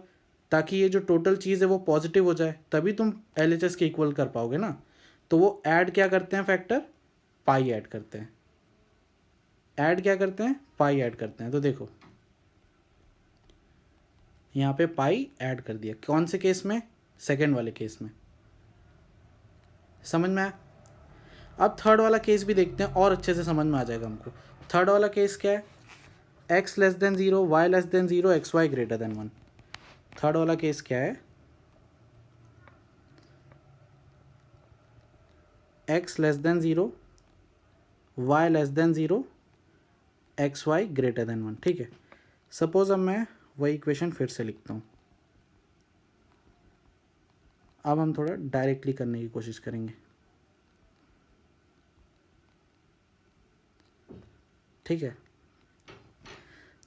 ताकि ये जो टोटल चीज़ है वो पॉजिटिव हो जाए, तभी तुम LHS के इक्वल कर पाओगे ना। तो वो ऐड क्या करते हैं, फैक्टर पाई ऐड करते हैं, ऐड क्या करते हैं, पाई ऐड करते हैं। तो देखो यहाँ पे पाई ऐड कर दिया, कौन से केस में, सेकेंड वाले केस में। समझ में आया। अब थर्ड वाला केस भी देखते हैं, और अच्छे से समझ में आ जाएगा हमको। थर्ड वाला केस क्या है, x less than 0, y less than 0, x Y greater than 1। Third वाला केस क्या है, x less than 0, y less than 0, x Y greater than 1। ठीक है, सपोज अब मैं वही इक्वेशन फिर से लिखता हूँ। अब हम थोड़ा डायरेक्टली करने की कोशिश करेंगे। ठीक है,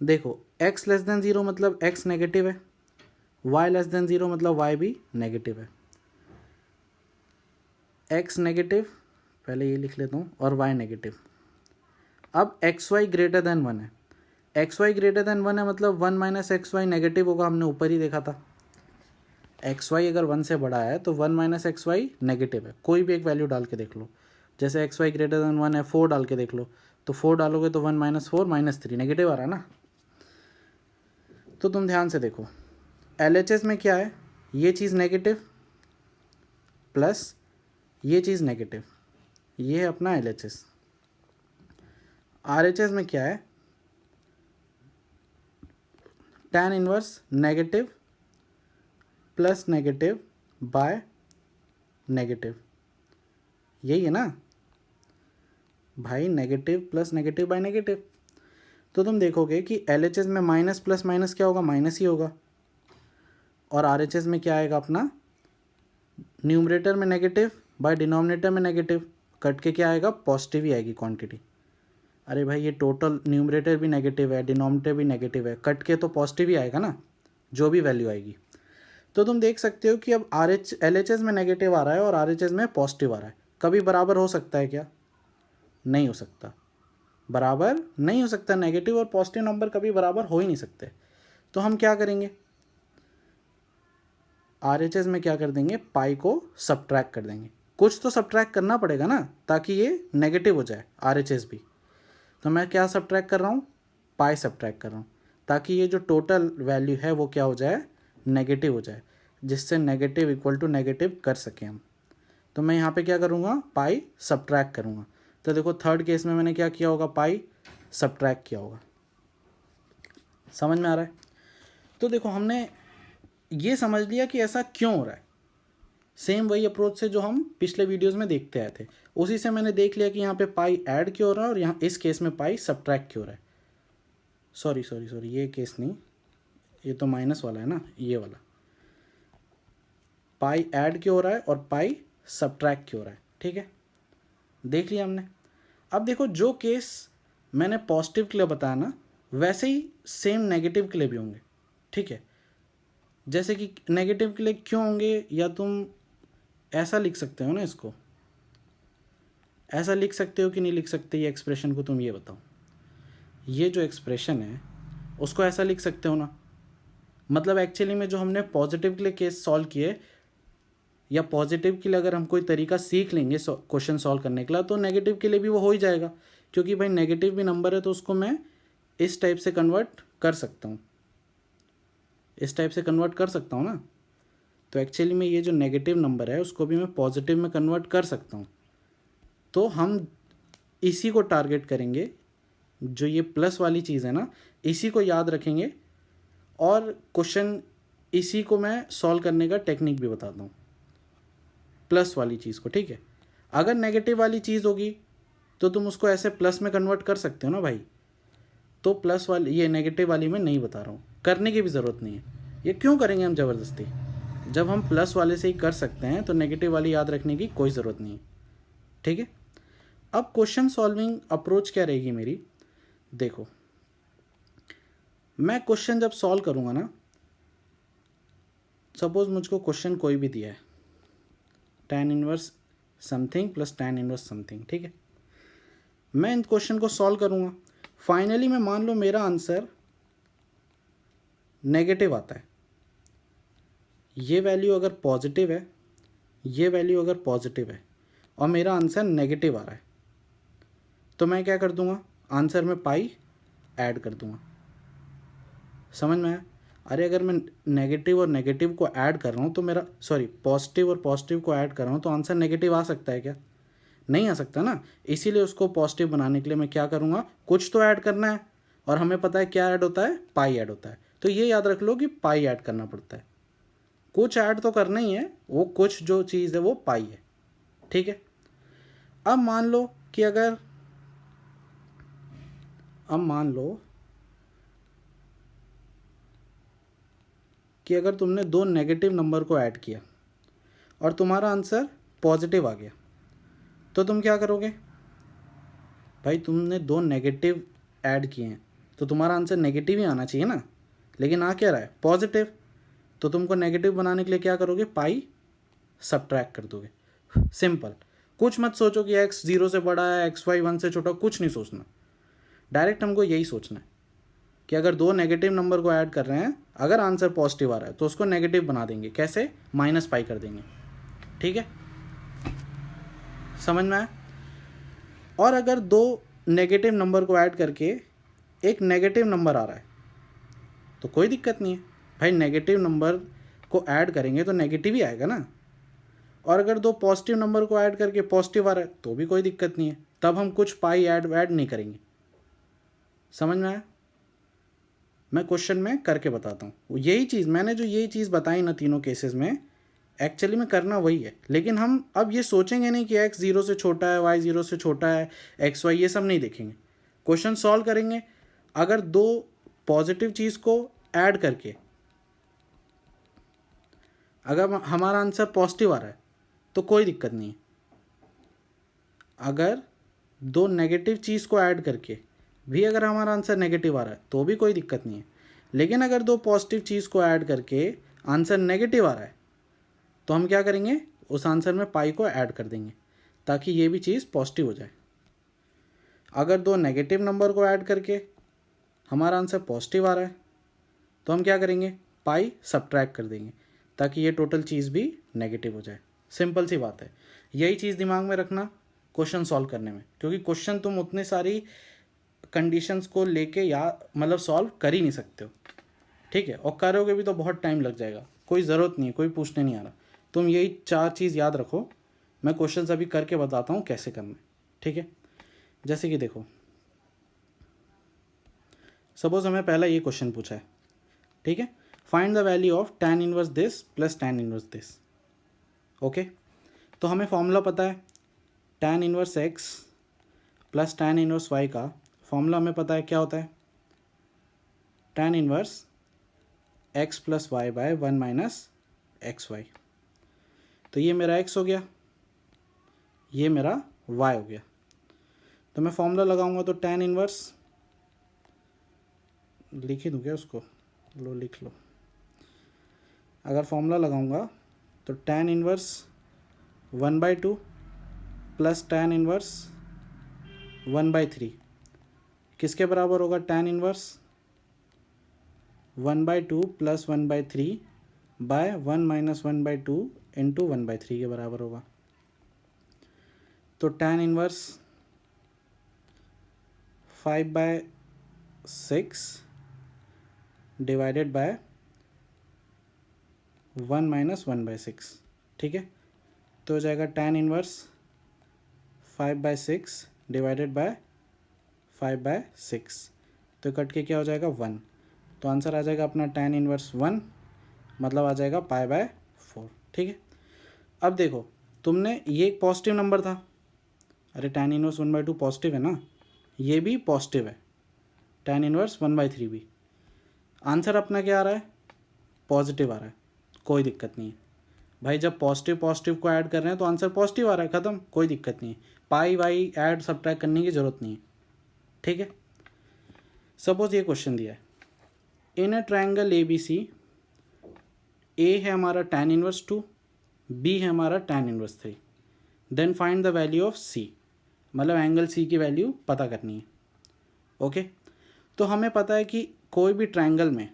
देखो x लेस देन 0 मतलब x नेगेटिव है, y लेस देन 0 मतलब y भी नेगेटिव है। x नेगेटिव, पहले ये लिख लेता हूँ, और y नेगेटिव। अब एक्स वाई ग्रेटर देन 1 है, एक्स वाई ग्रेटर देन 1 है मतलब 1 माइनस एक्स वाई नेगेटिव होगा, हमने ऊपर ही देखा था। एक्स वाई अगर 1 से बड़ा है तो 1 माइनस एक्स वाई नेगेटिव है, कोई भी एक वैल्यू डाल के देख लो। जैसे एक्स वाई ग्रेटर देन 1 है, 4 डाल के देख लो, तो 4 डालोगे तो 1 माइनस 4 माइनस 3 नेगेटिव आ रहा है ना। तो तुम ध्यान से देखो, LHS में क्या है, ये चीज़ नेगेटिव प्लस ये चीज़ नेगेटिव, ये है अपना LHS। RHS में क्या है, tan inverse negative plus negative by negative, यही है ना भाई, negative plus negative by negative. तो तुम देखोगे कि LHS में माइनस प्लस माइनस क्या होगा, माइनस ही होगा, और RHS में क्या आएगा अपना, न्यूमरेटर में नेगेटिव बाय डिनोमिनेटर में नेगेटिव, कट के क्या आएगा, पॉजिटिव ही आएगी क्वांटिटी। अरे भाई ये टोटल न्यूमरेटर भी नेगेटिव है, डिनोमिनेटर भी नेगेटिव है, कट के तो पॉजिटिव ही आएगा ना, जो भी वैल्यू आएगी। तो तुम देख सकते हो कि अब LHS में नेगेटिव आ रहा है और RHS में पॉजिटिव आ रहा है। कभी बराबर हो सकता है क्या, नहीं हो सकता, बराबर नहीं हो सकता। नेगेटिव और पॉजिटिव नंबर कभी बराबर हो ही नहीं सकते। तो हम क्या करेंगे, RHS में क्या कर देंगे, पाई को सब्ट्रैक्ट कर देंगे। कुछ तो सब्ट्रैक्ट करना पड़ेगा ना, ताकि ये नेगेटिव हो जाए RHS भी। तो मैं क्या सब्ट्रैक्ट कर रहा हूँ, पाई सब्ट्रैक्ट कर रहा हूँ, ताकि ये जो टोटल वैल्यू है वो क्या हो जाए, नेगेटिव हो जाए, जिससे नेगेटिव इक्वल टू नेगेटिव कर सकें हम। तो मैं यहाँ पे क्या करूँगा, पाई सब्ट्रैक्ट करूँगा। तो देखो थर्ड केस में मैंने क्या किया होगा, पाई सब्ट्रैक्ट किया होगा। समझ में आ रहा है? तो देखो हमने ये समझ लिया कि ऐसा क्यों हो रहा है। सेम वही अप्रोच से जो हम पिछले वीडियोस में देखते आए थे, उसी से मैंने देख लिया कि यहाँ पे पाई ऐड क्यों हो रहा है और यहाँ इस केस में पाई सब्ट्रैक्ट क्यों हो रहा है। सॉरी ये केस नहीं, ये तो माइनस वाला है ना, ये वाला। पाई ऐड क्यों हो रहा है और पाई सब्ट्रैक्ट क्यों हो रहा है। ठीक है, देख लिया हमने। अब देखो जो केस मैंने पॉजिटिव के लिए बताया ना, वैसे ही सेम नेगेटिव के लिए भी होंगे। ठीक है, जैसे कि नेगेटिव के लिए क्यों होंगे, या तुम ऐसा लिख सकते हो ना, इसको ऐसा लिख सकते हो कि नहीं लिख सकते, ये एक्सप्रेशन को तुम ये बताओ। ये जो एक्सप्रेशन है उसको ऐसा लिख सकते हो ना, मतलब एक्चुअली में जो हमने पॉजिटिव के लिए केस सॉल्व किए, या पॉजिटिव के लिए अगर हम कोई तरीका सीख लेंगे क्वेश्चन सॉल्व करने के लिए, तो नेगेटिव के लिए भी वो हो ही जाएगा। क्योंकि भाई नेगेटिव भी नंबर है, तो उसको मैं इस टाइप से कन्वर्ट कर सकता हूँ, इस टाइप से कन्वर्ट कर सकता हूँ ना। तो एक्चुअली में ये जो नेगेटिव नंबर है उसको भी मैं पॉजिटिव में कन्वर्ट कर सकता हूँ। तो हम इसी को टारगेट करेंगे, जो ये प्लस वाली चीज़ है ना, इसी को याद रखेंगे, और क्वेश्चन इसी को मैं सॉल्व करने का टेक्निक भी बताता हूँ, प्लस वाली चीज़ को। ठीक है, अगर नेगेटिव वाली चीज़ होगी तो तुम उसको ऐसे प्लस में कन्वर्ट कर सकते हो ना भाई। तो प्लस वाली, ये नेगेटिव वाली मैं नहीं बता रहा हूँ, करने की भी ज़रूरत नहीं है। ये क्यों करेंगे हम ज़बरदस्ती, जब हम प्लस वाले से ही कर सकते हैं, तो नेगेटिव वाली याद रखने की कोई ज़रूरत नहीं है। ठीक है, अब क्वेश्चन सॉल्विंग अप्रोच क्या रहेगी मेरी, देखो मैं क्वेश्चन जब सॉल्व करूँगा ना, सपोज मुझको क्वेश्चन कोई भी दिया है, tan inverse something plus tan inverse something. ठीक है, मैं इन क्वेश्चन को सॉल्व करूँगा, फाइनली मैं मान लो मेरा आंसर नेगेटिव आता है। ये वैल्यू अगर पॉजिटिव है, ये वैल्यू अगर पॉजिटिव है, और मेरा आंसर नेगेटिव आ रहा है, तो मैं क्या कर दूंगा, आंसर में पाई ऐड कर दूंगा। समझ में आया? अरे अगर मैं नेगेटिव और नेगेटिव को ऐड कर रहा हूँ तो मेरा, सॉरी पॉजिटिव और पॉजिटिव को ऐड कर रहा हूँ, तो आंसर नेगेटिव आ सकता है क्या? नहीं आ सकता ना। इसीलिए उसको पॉजिटिव बनाने के लिए मैं क्या करूँगा, कुछ तो ऐड करना है, और हमें पता है क्या ऐड होता है, पाई ऐड होता है। तो ये याद रख लो कि पाई ऐड करना पड़ता है, कुछ ऐड तो करना ही है, वो कुछ जो चीज़ है वो पाई है। ठीक है, अब मान लो कि अगर, अब मान लो कि अगर तुमने दो नेगेटिव नंबर को ऐड किया और तुम्हारा आंसर पॉजिटिव आ गया, तो तुम क्या करोगे भाई, तुमने दो नेगेटिव ऐड किए हैं तो तुम्हारा आंसर नेगेटिव ही आना चाहिए ना, लेकिन आ क्या रहा है, पॉजिटिव। तो तुमको नेगेटिव बनाने के लिए क्या करोगे, पाई सब्ट्रैक्ट कर दोगे। सिंपल, कुछ मत सोचो कि x 0 से बड़ा है, xy 1 से छोटा, कुछ नहीं सोचना, डायरेक्ट हमको यही सोचना है कि अगर दो नेगेटिव नंबर को ऐड कर रहे हैं, अगर आंसर पॉजिटिव आ रहा है तो उसको नेगेटिव बना देंगे, कैसे, माइनस पाई कर देंगे। ठीक है, समझ में आया? और अगर दो नेगेटिव नंबर को ऐड करके एक नेगेटिव नंबर आ रहा है, तो कोई दिक्कत नहीं है भाई, नेगेटिव नंबर को ऐड करेंगे तो नेगेटिव ही आएगा ना। और अगर दो पॉजिटिव नंबर को ऐड करके पॉजिटिव आ रहा है तो भी कोई दिक्कत नहीं है, तब हम कुछ पाई ऐड नहीं करेंगे। समझ में आया? मैं क्वेश्चन में करके बताता हूँ, यही चीज़ मैंने जो यही चीज़ बताई ना तीनों केसेस में, एक्चुअली में करना वही है। लेकिन हम अब ये सोचेंगे नहीं कि x 0 से छोटा है, y 0 से छोटा है, xy, ये सब नहीं देखेंगे, क्वेश्चन सॉल्व करेंगे। अगर दो पॉजिटिव चीज़ को ऐड करके अगर हमारा आंसर पॉजिटिव आ रहा है तो कोई दिक्कत नहीं है, अगर दो नेगेटिव चीज़ को ऐड करके भी अगर हमारा आंसर नेगेटिव आ रहा है तो भी कोई दिक्कत नहीं है। लेकिन अगर दो पॉजिटिव चीज़ को ऐड करके आंसर नेगेटिव आ रहा है तो हम क्या करेंगे, उस आंसर में पाई को ऐड कर देंगे, ताकि ये भी चीज़ पॉजिटिव हो जाए। अगर दो नेगेटिव नंबर को ऐड करके हमारा आंसर पॉजिटिव आ रहा है तो हम क्या करेंगे, पाई सब्ट्रैक्ट कर देंगे, ताकि ये टोटल चीज़ भी नेगेटिव हो जाए। सिंपल सी बात है, यही चीज़ दिमाग में रखना क्वेश्चन सॉल्व करने में, क्योंकि क्वेश्चन तुम उतनी सारी कंडीशंस को लेके या मतलब सॉल्व कर ही नहीं सकते हो, ठीक है, और करोगे भी तो बहुत टाइम लग जाएगा। कोई ज़रूरत नहीं है, कोई पूछने नहीं आ रहा। तुम यही 4 चीज़ याद रखो, मैं क्वेश्चंस अभी करके बताता हूँ कैसे करना है, ठीक है। जैसे कि देखो, सपोज हमें पहला ये क्वेश्चन पूछा है, ठीक है, find the value of tan inverse this plus tan inverse this. Okay, तो हमें फॉर्मूला पता है, tan inverse x plus tan inverse y का फॉर्मूला हमें पता है क्या होता है, tan inverse x plus y by 1 minus x y. तो ये मेरा x हो गया, ये मेरा y हो गया। तो मैं फॉर्मूला लगाऊंगा तो tan इनवर्स, लिख ही दूँ क्या उसको, लो लिख लो। अगर फॉर्मूला लगाऊंगा तो tan inverse 1/2 plus tan inverse 1/3 किसके बराबर होगा, tan inverse 1/2 plus 1/3 by 1 minus 1/2 into 1/3 के बराबर होगा। तो tan inverse 5/6 divided by 1 minus 1/6, ठीक है। तो हो जाएगा tan इनवर्स 5/6 डिवाइडेड बाय 5/6, तो कट के क्या हो जाएगा 1। तो आंसर आ जाएगा अपना tan इनवर्स 1, मतलब आ जाएगा π/4, ठीक है। अब देखो, तुमने ये एक पॉजिटिव नंबर था, अरे tan इनवर्स 1/2 पॉजिटिव है ना, ये भी पॉजिटिव है, tan इनवर्स 1/3 भी। आंसर अपना क्या आ रहा है, पॉजिटिव आ रहा है, कोई दिक्कत नहीं है भाई। जब पॉजिटिव पॉजिटिव को ऐड कर रहे हैं तो आंसर पॉजिटिव आ रहा है, ख़त्म, कोई दिक्कत नहीं है। पाई वाई ऐड सब्ट्रैक्ट करने की ज़रूरत नहीं है, ठीक है। सपोज ये क्वेश्चन दिया है, इन अ ट्रायंगल ABC, ए है हमारा tan इनवर्स 2, बी है हमारा tan inverse 3, then find the value of C, मतलब एंगल C की वैल्यू पता करनी है। ओके, तो हमें पता है कि कोई भी ट्रायंगल में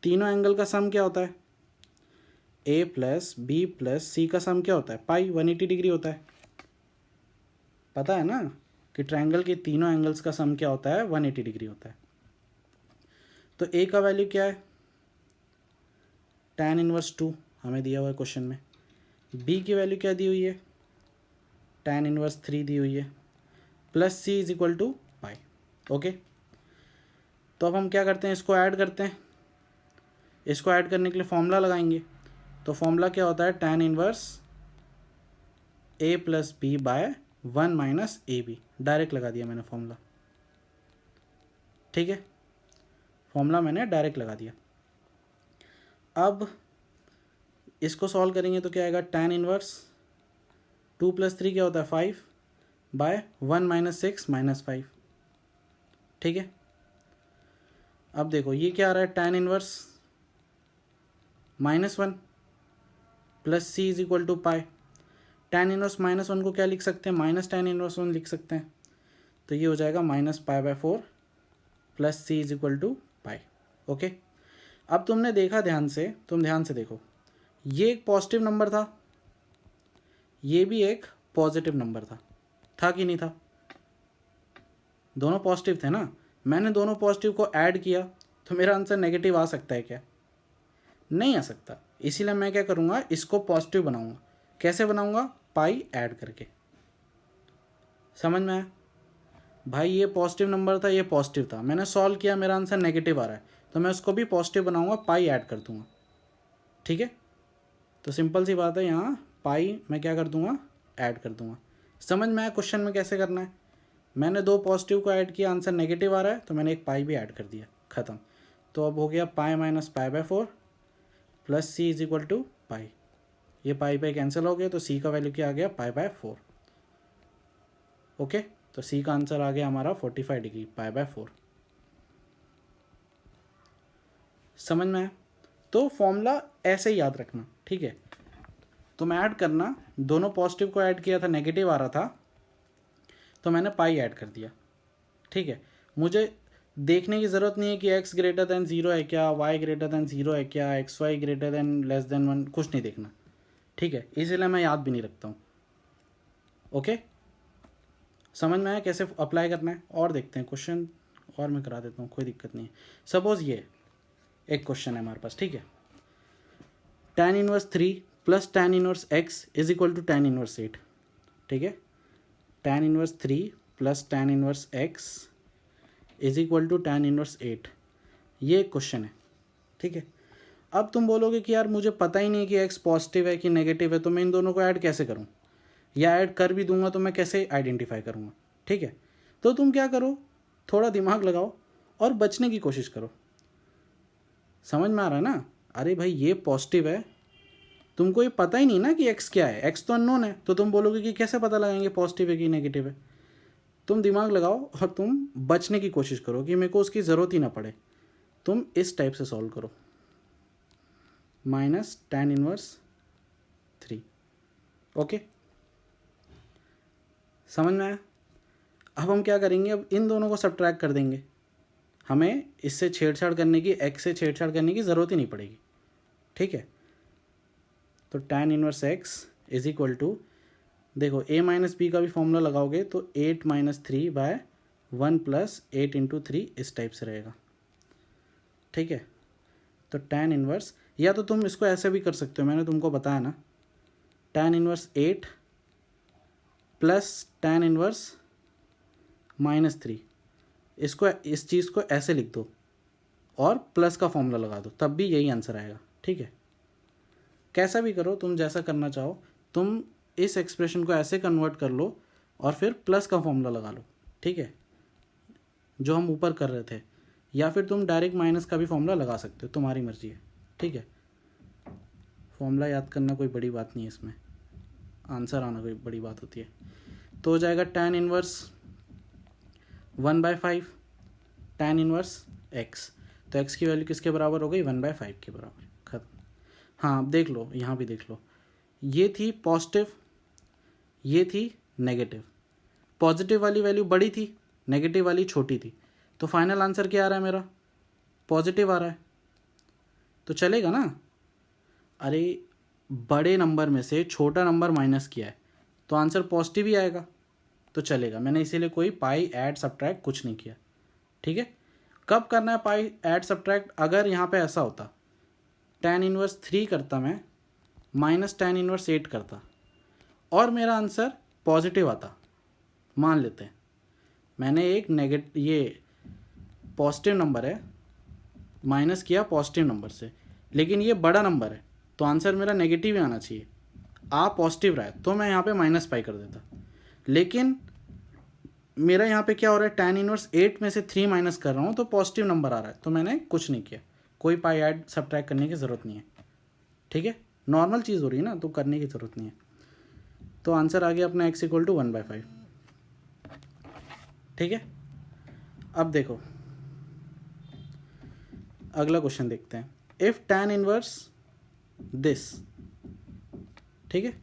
तीनों एंगल का सम क्या होता है, A प्लस बी प्लस सी का सम क्या होता है, पाई 180 डिग्री होता है। पता है ना कि ट्रायंगल के तीनों एंगल्स का सम क्या होता है, 180 डिग्री होता है। तो A का वैल्यू क्या है, tan इनवर्स 2 हमें दिया हुआ है क्वेश्चन में। B की वैल्यू क्या दी हुई है, tan इनवर्स 3 दी हुई है, plus C is equal to pi. Okay, तो अब हम क्या करते हैं, इसको ऐड करते हैं। इसको ऐड करने के लिए फॉर्मूला लगाएंगे, तो फॉर्मूला क्या होता है, tan inverse A plus b by 1 minus a b. Direct लगा दिया मैंने फॉर्मूला, ठीक है, फॉर्मूला मैंने डायरेक्ट लगा दिया। अब इसको सॉल्व करेंगे तो क्या आएगा, tan इनवर्स 2 प्लस 3 क्या होता है 5 बाय 1 माइनस 6 माइनस 5, ठीक है। अब देखो ये क्या आ रहा है, tan inverse -1 plus C is equal to pi. tan inverse -1 को क्या लिख सकते हैं, माइनस tan इनवर्स 1 लिख सकते हैं। तो ये हो जाएगा -π/4 plus C is equal to pi. Okay, अब तुमने देखा ध्यान से, तुम ध्यान से देखो, ये एक पॉजिटिव नंबर था, ये भी एक पॉजिटिव नंबर था कि नहीं था, दोनों पॉजिटिव थे ना। मैंने दोनों पॉजिटिव को ऐड किया तो मेरा आंसर नेगेटिव आ सकता है क्या, नहीं आ सकता। इसीलिए मैं क्या करूँगा, इसको पॉजिटिव बनाऊँगा। कैसे बनाऊँगा, पाई ऐड करके। समझ में आया भाई, ये पॉजिटिव नंबर था, ये पॉजिटिव था, मैंने सॉल्व किया, मेरा आंसर नेगेटिव आ रहा है, तो मैं उसको भी पॉजिटिव बनाऊँगा, पाई ऐड कर दूँगा, ठीक है। तो सिंपल सी बात है, यहाँ पाई मैं क्या कर दूँगा, ऐड कर दूँगा। समझ में आया क्वेश्चन में कैसे करना है। मैंने दो पॉजिटिव को ऐड किया, आंसर नेगेटिव आ रहा है, तो मैंने एक पाई भी ऐड कर दिया, ख़त्म। तो अब हो गया pi minus π/4 plus C is equal to pi. ये पाई पाई कैंसिल हो गया, तो सी का वैल्यू क्या आ गया, π/4। ओके, तो सी का आंसर आ गया हमारा 45 डिग्री, π/4। समझ में आया। तो फॉर्मूला ऐसे ही याद रखना, ठीक है। तो मैं ऐड करना, दोनों पॉजिटिव को ऐड किया था, नेगेटिव आ रहा था, तो मैंने पाई ऐड कर दिया, ठीक है। मुझे देखने की ज़रूरत नहीं है कि x ग्रेटर देन 0 है क्या, y ग्रेटर देन 0 है क्या, x Y greater than less than 1, कुछ नहीं देखना, ठीक है, इसीलिए मैं याद भी नहीं रखता हूँ। ओके, समझ में आया कैसे अप्लाई करना है? और देखते हैं क्वेश्चन, और मैं करा देता हूँ, कोई दिक्कत नहीं है। सपोज ये एक क्वेश्चन है हमारे पास, ठीक है, tan inverse 3 plus tan inverse x is equal to tan inverse 8, ठीक है, tan inverse 3 plus tan inverse x is equal to tan inverse 8, ये एक क्वेश्चन है, ठीक है। अब तुम बोलोगे कि यार मुझे पता ही नहीं कि x पॉजिटिव है कि नेगेटिव है, तो मैं इन दोनों को ऐड कैसे करूँ, या ऐड कर भी दूंगा तो मैं कैसे आइडेंटिफाई करूँगा, ठीक है। तो तुम क्या करो, थोड़ा दिमाग लगाओ और बचने की कोशिश करो। समझ में आ रहा है ना? अरे भाई ये पॉजिटिव है, तुमको ये पता ही नहीं ना कि x क्या है, x तो अननोन है, तो तुम बोलोगे कि कैसे पता लगाएंगे पॉजिटिव है कि नेगेटिव है। तुम दिमाग लगाओ और तुम बचने की कोशिश करो कि मेरे को उसकी ज़रूरत ही ना पड़े। तुम इस टाइप से सॉल्व करो, माइनस tan इनवर्स 3। ओके, समझ में आया? अब हम क्या करेंगे, अब इन दोनों को सब्ट्रैक्ट कर देंगे, हमें इससे छेड़छाड़ करने की, x से छेड़छाड़ करने की ज़रूरत ही नहीं पड़ेगी, ठीक है। तो tan inverse x is equal to, देखो a माइनस बी का भी फॉर्मूला लगाओगे तो 8 माइनस 3 बाय 1 प्लस 8 इंटू 3 इस टाइप से रहेगा, ठीक है। तो tan इनवर्स, या तो तुम इसको ऐसे भी कर सकते हो, मैंने तुमको बताया ना, tan inverse 8 plus tan inverse -3, इसको, इस चीज़ को ऐसे लिख दो और प्लस का फॉर्मूला लगा दो, तब भी यही आंसर आएगा, ठीक है। कैसा भी करो, तुम जैसा करना चाहो, तुम इस एक्सप्रेशन को ऐसे कन्वर्ट कर लो और फिर प्लस का फॉर्मूला लगा लो, ठीक है, जो हम ऊपर कर रहे थे, या फिर तुम डायरेक्ट माइनस का भी फॉर्मूला लगा सकते हो, तुम्हारी मर्जी है, ठीक है। फॉर्मूला याद करना कोई बड़ी बात नहीं है इसमें, आंसर आना कोई बड़ी बात होती है। तो हो जाएगा tan inverse 1/5 tan inverse x, तो x की वैल्यू किसके बराबर हो गई, 1/5 के बराबर, खत्म। हाँ अब देख लो, यहाँ भी देख लो, ये थी पॉजिटिव, ये थी नेगेटिव, पॉजिटिव वाली वैल्यू बड़ी थी, नेगेटिव वाली छोटी थी, तो फाइनल आंसर क्या आ रहा है मेरा, पॉजिटिव आ रहा है, तो चलेगा ना। अरे बड़े नंबर में से छोटा नंबर माइनस किया है तो आंसर पॉजिटिव ही आएगा, तो चलेगा। मैंने इसीलिए कोई पाई ऐड सब्ट्रैक्ट कुछ नहीं किया, ठीक है। कब करना है पाई ऐड सब्ट्रैक्ट, अगर यहाँ पे ऐसा होता tan इनवर्स 3 करता मैं, माइनस tan इनवर्स 8 करता और मेरा आंसर पॉजिटिव आता, मान लेते हैं मैंने एक ये पॉजिटिव नंबर है, माइनस किया पॉजिटिव नंबर से, लेकिन ये बड़ा नंबर है तो आंसर मेरा नेगेटिव ही आना चाहिए, आ पॉजिटिव रहा है तो मैं यहाँ पे माइनस पाई कर देता, लेकिन मेरा यहाँ पे क्या हो रहा है, tan इनवर्स 8 में से 3 माइनस कर रहा हूँ तो पॉजिटिव नंबर आ रहा है, तो मैंने कुछ नहीं किया, कोई पाई ऐड सब्ट्रैक्ट करने की ज़रूरत नहीं है, ठीक है। नॉर्मल चीज़ हो रही है ना, तो करने की ज़रूरत नहीं है। तो आंसर आ गया अपना x इक्वल टू 1/5, ठीक है। अब देखो अगला क्वेश्चन देखते हैं, इफ tan इनवर्स दिस, ठीक है,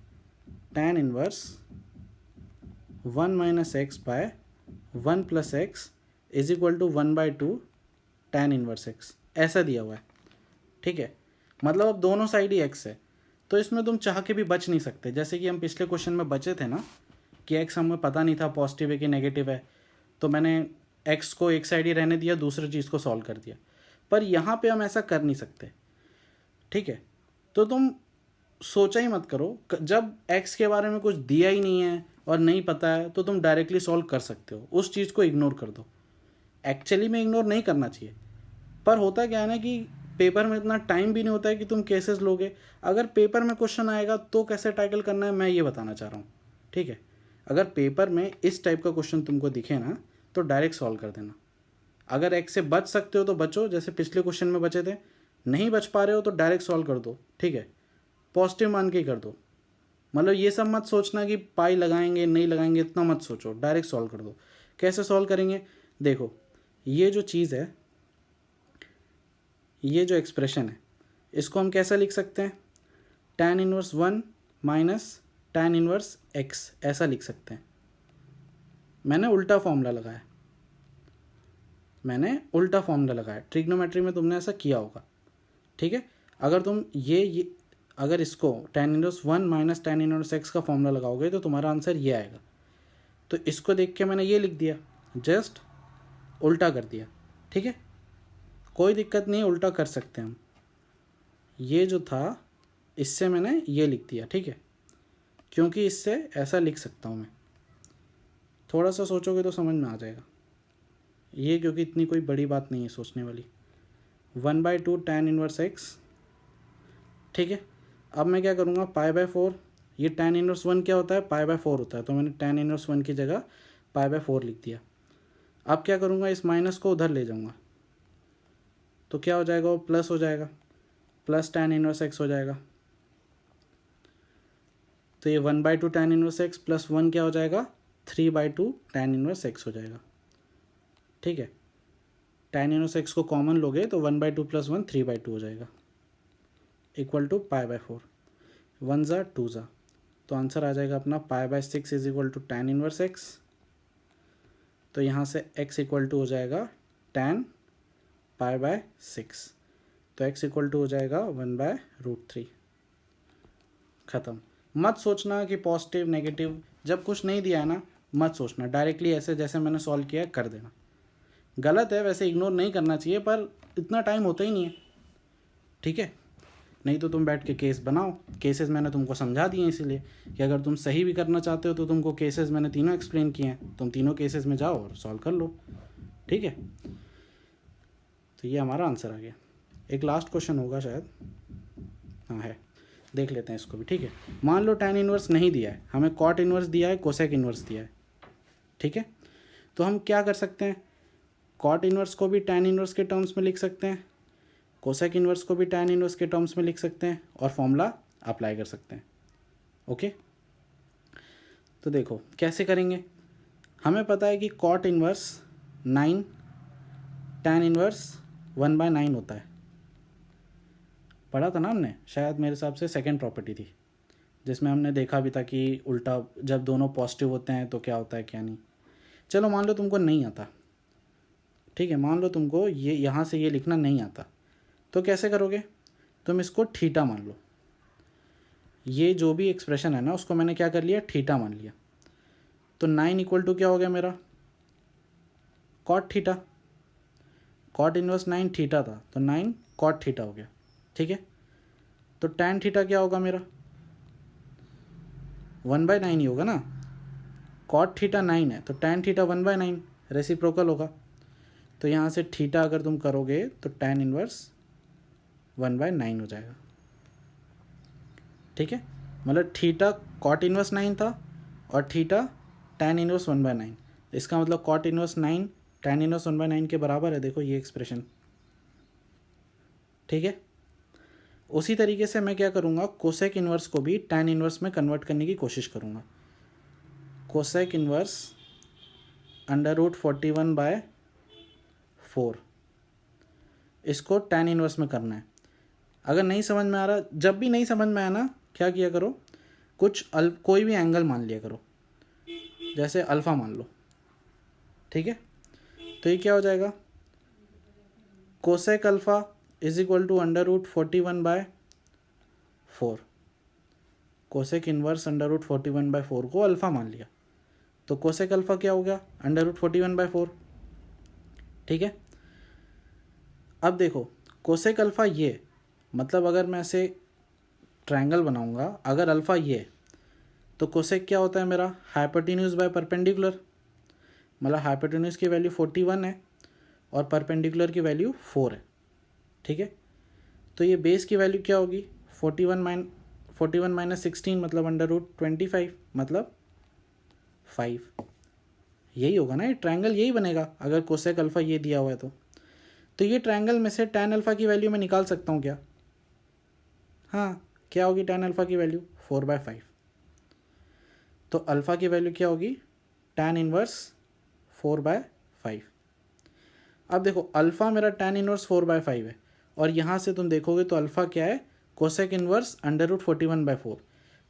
tan inverse 1 minus x by 1 plus x is equal to 1/2 tan inverse x, ऐसा दिया हुआ है, ठीक है। मतलब अब दोनों साइड ही x है, तो इसमें तुम चाह के भी बच नहीं सकते, जैसे कि हम पिछले क्वेश्चन में बचे थे ना कि x हमें पता नहीं था पॉजिटिव है कि नेगेटिव है, तो मैंने x को एक साइड ही रहने दिया, दूसरी चीज़ को सॉल्व कर दिया, पर यहाँ पे हम ऐसा कर नहीं सकते, ठीक है। तो तुम सोचा ही मत करो, जब x के बारे में कुछ दिया ही नहीं है और नहीं पता है तो तुम डायरेक्टली सॉल्व कर सकते हो, उस चीज़ को इग्नोर कर दो। एक्चुअली में इग्नोर नहीं करना चाहिए, पर होता क्या है ना कि पेपर में इतना टाइम भी नहीं होता है कि तुम केसेस लोगे, अगर पेपर में क्वेश्चन आएगा तो कैसे टैकल करना है मैं ये बताना चाह रहा हूँ, ठीक है। अगर पेपर में इस टाइप का क्वेश्चन तुमको दिखे ना तो डायरेक्ट सॉल्व कर देना, अगर एक्स से बच सकते हो तो बचो, जैसे पिछले क्वेश्चन में बचे थे, नहीं बच पा रहे हो तो डायरेक्ट सॉल्व कर दो, ठीक है, पॉजिटिव मान के ही कर दो। मतलब ये सब मत सोचना कि पाई लगाएंगे नहीं लगाएंगे, इतना मत सोचो, डायरेक्ट सॉल्व कर दो। कैसे सॉल्व करेंगे, देखो ये जो चीज़ है, ये जो एक्सप्रेशन है, इसको हम कैसा लिख सकते हैं, tan inverse 1 minus tan inverse x, ऐसा लिख सकते हैं। मैंने उल्टा फॉर्मूला लगाया, मैंने उल्टा फॉर्मूला लगाया। ट्रिग्नोमेट्री में तुमने ऐसा किया होगा, ठीक है। अगर तुम ये अगर इसको tan inverse 1 minus tan inverse x का फॉर्मूला लगाओगे तो तुम्हारा आंसर ये आएगा। तो इसको देख के मैंने ये लिख दिया, जस्ट उल्टा कर दिया, ठीक है। कोई दिक्कत नहीं, उल्टा कर सकते हैं हम। ये जो था इससे मैंने ये लिख दिया, ठीक है, क्योंकि इससे ऐसा लिख सकता हूँ मैं। थोड़ा सा सोचोगे तो समझ में आ जाएगा ये, क्योंकि इतनी कोई बड़ी बात नहीं है सोचने वाली। 1/2 tan इनवर्स x, ठीक है। अब मैं क्या करूँगा, π/4, ये tan इनवर्स 1 क्या होता है, π/4 होता है, तो मैंने tan इनवर्स 1 की जगह π/4 लिख दिया। अब क्या करूँगा, इस माइनस को उधर ले जाऊँगा तो क्या हो जाएगा, वो प्लस हो जाएगा, प्लस tan इनवर्स x हो जाएगा। तो ये 1/2 tan इनवर्स x प्लस 1 क्या हो जाएगा, 3/2 tan इनवर्स x हो जाएगा, ठीक है। tan इनवर्स x को कॉमन लोगे तो 1/2 प्लस 1 3/2 हो जाएगा, इक्वल टू π/4, 1 ज़ा 2 ज़ा, तो आंसर आ जाएगा अपना π/6 is equal to tan inverse x। तो यहाँ से x इक्वल टू हो जाएगा tan π/6, तो x इक्वल टू हो जाएगा 1/√3। ख़त्म। मत सोचना कि पॉजिटिव नेगेटिव, जब कुछ नहीं दिया है ना मत सोचना, डायरेक्टली ऐसे जैसे मैंने सॉल्व किया है कर देना। गलत है वैसे, इग्नोर नहीं करना चाहिए, पर इतना टाइम होता ही नहीं है, ठीक है। नहीं तो तुम बैठ के केस बनाओ, केसेस मैंने तुमको समझा दिए हैं, इसीलिए कि अगर तुम सही भी करना चाहते हो तो तुमको केसेस मैंने तीनों एक्सप्लेन किए हैं, तुम तीनों केसेस में जाओ और सॉल्व कर लो, ठीक है। तो ये हमारा आंसर आ गया। एक लास्ट क्वेश्चन होगा शायद, हाँ है, देख लेते हैं इसको भी, ठीक है। मान लो tan इनवर्स नहीं दिया है, हमें cot इनवर्स दिया है, कोसेक इनवर्स दिया है, ठीक है। तो हम क्या कर सकते हैं, cot इनवर्स को भी tan इनवर्स के टर्म्स में लिख सकते हैं, कोसेक इनवर्स को भी tan इनवर्स के टर्म्स में लिख सकते हैं, और फॉर्मूला अप्लाई कर सकते हैं, ओके। तो देखो कैसे करेंगे, हमें पता है कि cot इनवर्स 9 tan इनवर्स 1/9 होता है, पढ़ा था ना हमने शायद, मेरे हिसाब से सेकंड प्रॉपर्टी थी, जिसमें हमने देखा भी था कि उल्टा जब दोनों पॉजिटिव होते हैं तो क्या होता है क्या नहीं। चलो मान लो तुमको नहीं आता, ठीक है, मान लो तुमको ये यहाँ से ये लिखना नहीं आता, तो कैसे करोगे, तुम इसको थीटा मान लो, ये जो भी एक्सप्रेशन है ना उसको मैंने क्या कर लिया, थीटा मान लिया। तो 9 इक्वल टू क्या हो गया मेरा, cot theta, cot inverse 9 theta था तो 9 कॉट थीटा हो गया, ठीक है। तो tan थीटा क्या होगा मेरा, 1/9 ही होगा ना, कॉट थीटा 9 है तो tan थीटा 1/9 रेसिप्रोकल होगा। तो यहाँ से थीटा अगर तुम करोगे तो tan इनवर्स 1/9 हो जाएगा, ठीक है। मतलब थीटा कॉट इनवर्स 9 था और थीटा tan इनवर्स 1/9, इसका मतलब कॉट इनवर्स 9 tan इनवर्स 1/9 के बराबर है, देखो ये एक्सप्रेशन, ठीक है। उसी तरीके से मैं क्या करूँगा, कोसेक इनवर्स को भी tan इनवर्स में कन्वर्ट करने की कोशिश करूँगा। कोसेक इनवर्स √41/4, इसको tan इनवर्स में करना है। अगर नहीं समझ में आ रहा, जब भी नहीं समझ में आया ना क्या किया करो, कोई भी एंगल मान लिया करो, जैसे अल्फ़ा मान लो, ठीक है। तो ये क्या हो जाएगा, cosec alpha is equal to √41/4, cosec inverse √41/4 को अल्फ़ा मान लिया, तो कोसेक अल्फ़ा क्या हो गया, √41/4, ठीक है। अब देखो कोसेक अल्फ़ा ये, मतलब अगर मैं ऐसे ट्रायंगल बनाऊंगा, अगर अल्फ़ा ये तो कोसेक क्या होता है मेरा, हाइपोटेन्यूज बाय परपेंडिकुलर, मतलब हाइपोटेन्यूज की वैल्यू 41 है और परपेंडिकुलर की वैल्यू 4 है, ठीक है। तो ये बेस की वैल्यू क्या होगी, 41 माइनस 16 मतलब √25 मतलब 5, यही होगा ना, ये ट्रायंगल यही बनेगा अगर कोसेक अल्फ़ा ये दिया हुआ है तो ये ट्रायंगल में से tan अल्फ़ा की वैल्यू मैं निकाल सकता हूँ क्या, हाँ, क्या होगी tan अल्फ़ा की वैल्यू 4/5, तो अल्फ़ा की वैल्यू क्या होगी, tan इनवर्स 4/5। अब देखो अल्फ़ा मेरा tan इनवर्स 4/5 है, और यहाँ से तुम देखोगे तो अल्फ़ा क्या है, कोसेक इनवर्स √41/4,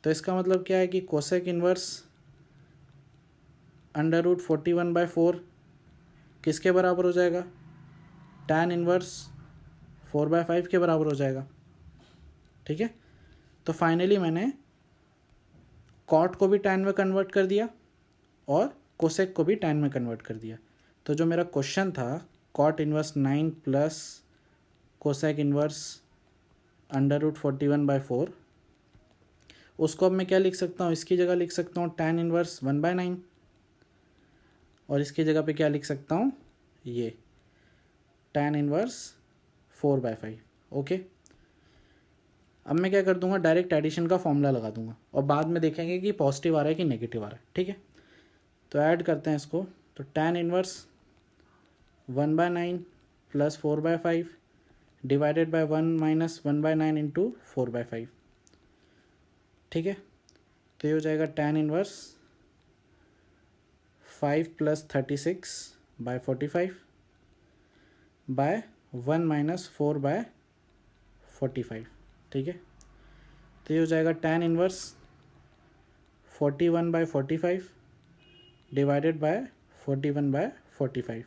तो इसका मतलब क्या है कि कोसेक इनवर्स √41/4 किसके बराबर हो जाएगा, tan इनवर्स 4/5 के बराबर हो जाएगा। ठीक है, तो फाइनली मैंने कॉट को भी tan में कन्वर्ट कर दिया और कोसेक को भी tan में कन्वर्ट कर दिया। तो जो मेरा क्वेश्चन था cot inverse 9 plus cosec inverse √41/4, उसको अब मैं क्या लिख सकता हूँ, इसकी जगह लिख सकता हूँ tan इनवर्स 1/9 और इसकी जगह पे क्या लिख सकता हूँ, ये tan इनवर्स 4/5। ओके, अब मैं क्या कर दूंगा, डायरेक्ट एडिशन का फॉर्मूला लगा दूंगा और बाद में देखेंगे कि पॉजिटिव आ रहा है कि नेगेटिव आ रहा है। ठीक है, तो ऐड करते हैं इसको, तो tan inverse 1/9 plus 4/5 divided by 1 minus 1/9 into 4/5। ठीक है, तो ये हो जाएगा tan inverse 5 plus 36/45 by 1 minus 4/45। ठीक है, तो ये हो जाएगा tan इनवर्स 41/45 डिवाइडेड बाय 41/45,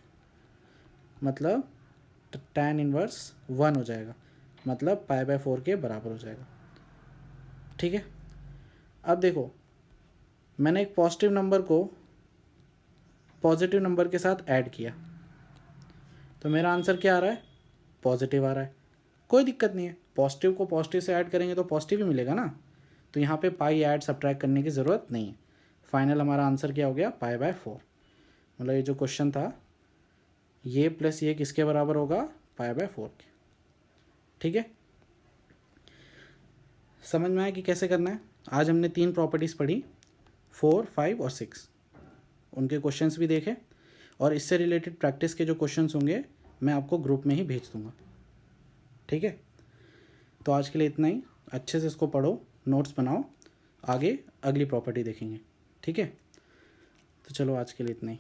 मतलब tan इनवर्स 1 हो जाएगा, मतलब π/4 के बराबर हो जाएगा। ठीक है, अब देखो मैंने एक पॉजिटिव नंबर को पॉजिटिव नंबर के साथ ऐड किया, तो मेरा आंसर क्या आ रहा है, पॉजिटिव आ रहा है। कोई दिक्कत नहीं है, पॉजिटिव को पॉजिटिव से ऐड करेंगे तो पॉजिटिव ही मिलेगा ना, तो यहाँ पे पाई ऐड सब्ट्रैक्ट करने की ज़रूरत नहीं है। फाइनल हमारा आंसर क्या हो गया, π/4। मतलब ये जो क्वेश्चन था ये प्लस ये किसके बराबर होगा, π/4 के। ठीक है, समझ में आया कि कैसे करना है। आज हमने 3 प्रॉपर्टीज़ पढ़ी, 4, 5 और 6, उनके क्वेश्चंस भी देखे और इससे रिलेटेड प्रैक्टिस के जो क्वेश्चंस होंगे मैं आपको ग्रुप में ही भेज दूंगा। ठीक है, तो आज के लिए इतना ही, अच्छे से इसको पढ़ो, नोट्स बनाओ, आगे अगली प्रॉपर्टी देखेंगे। ठीक है, तो चलो आज के लिए इतना ही।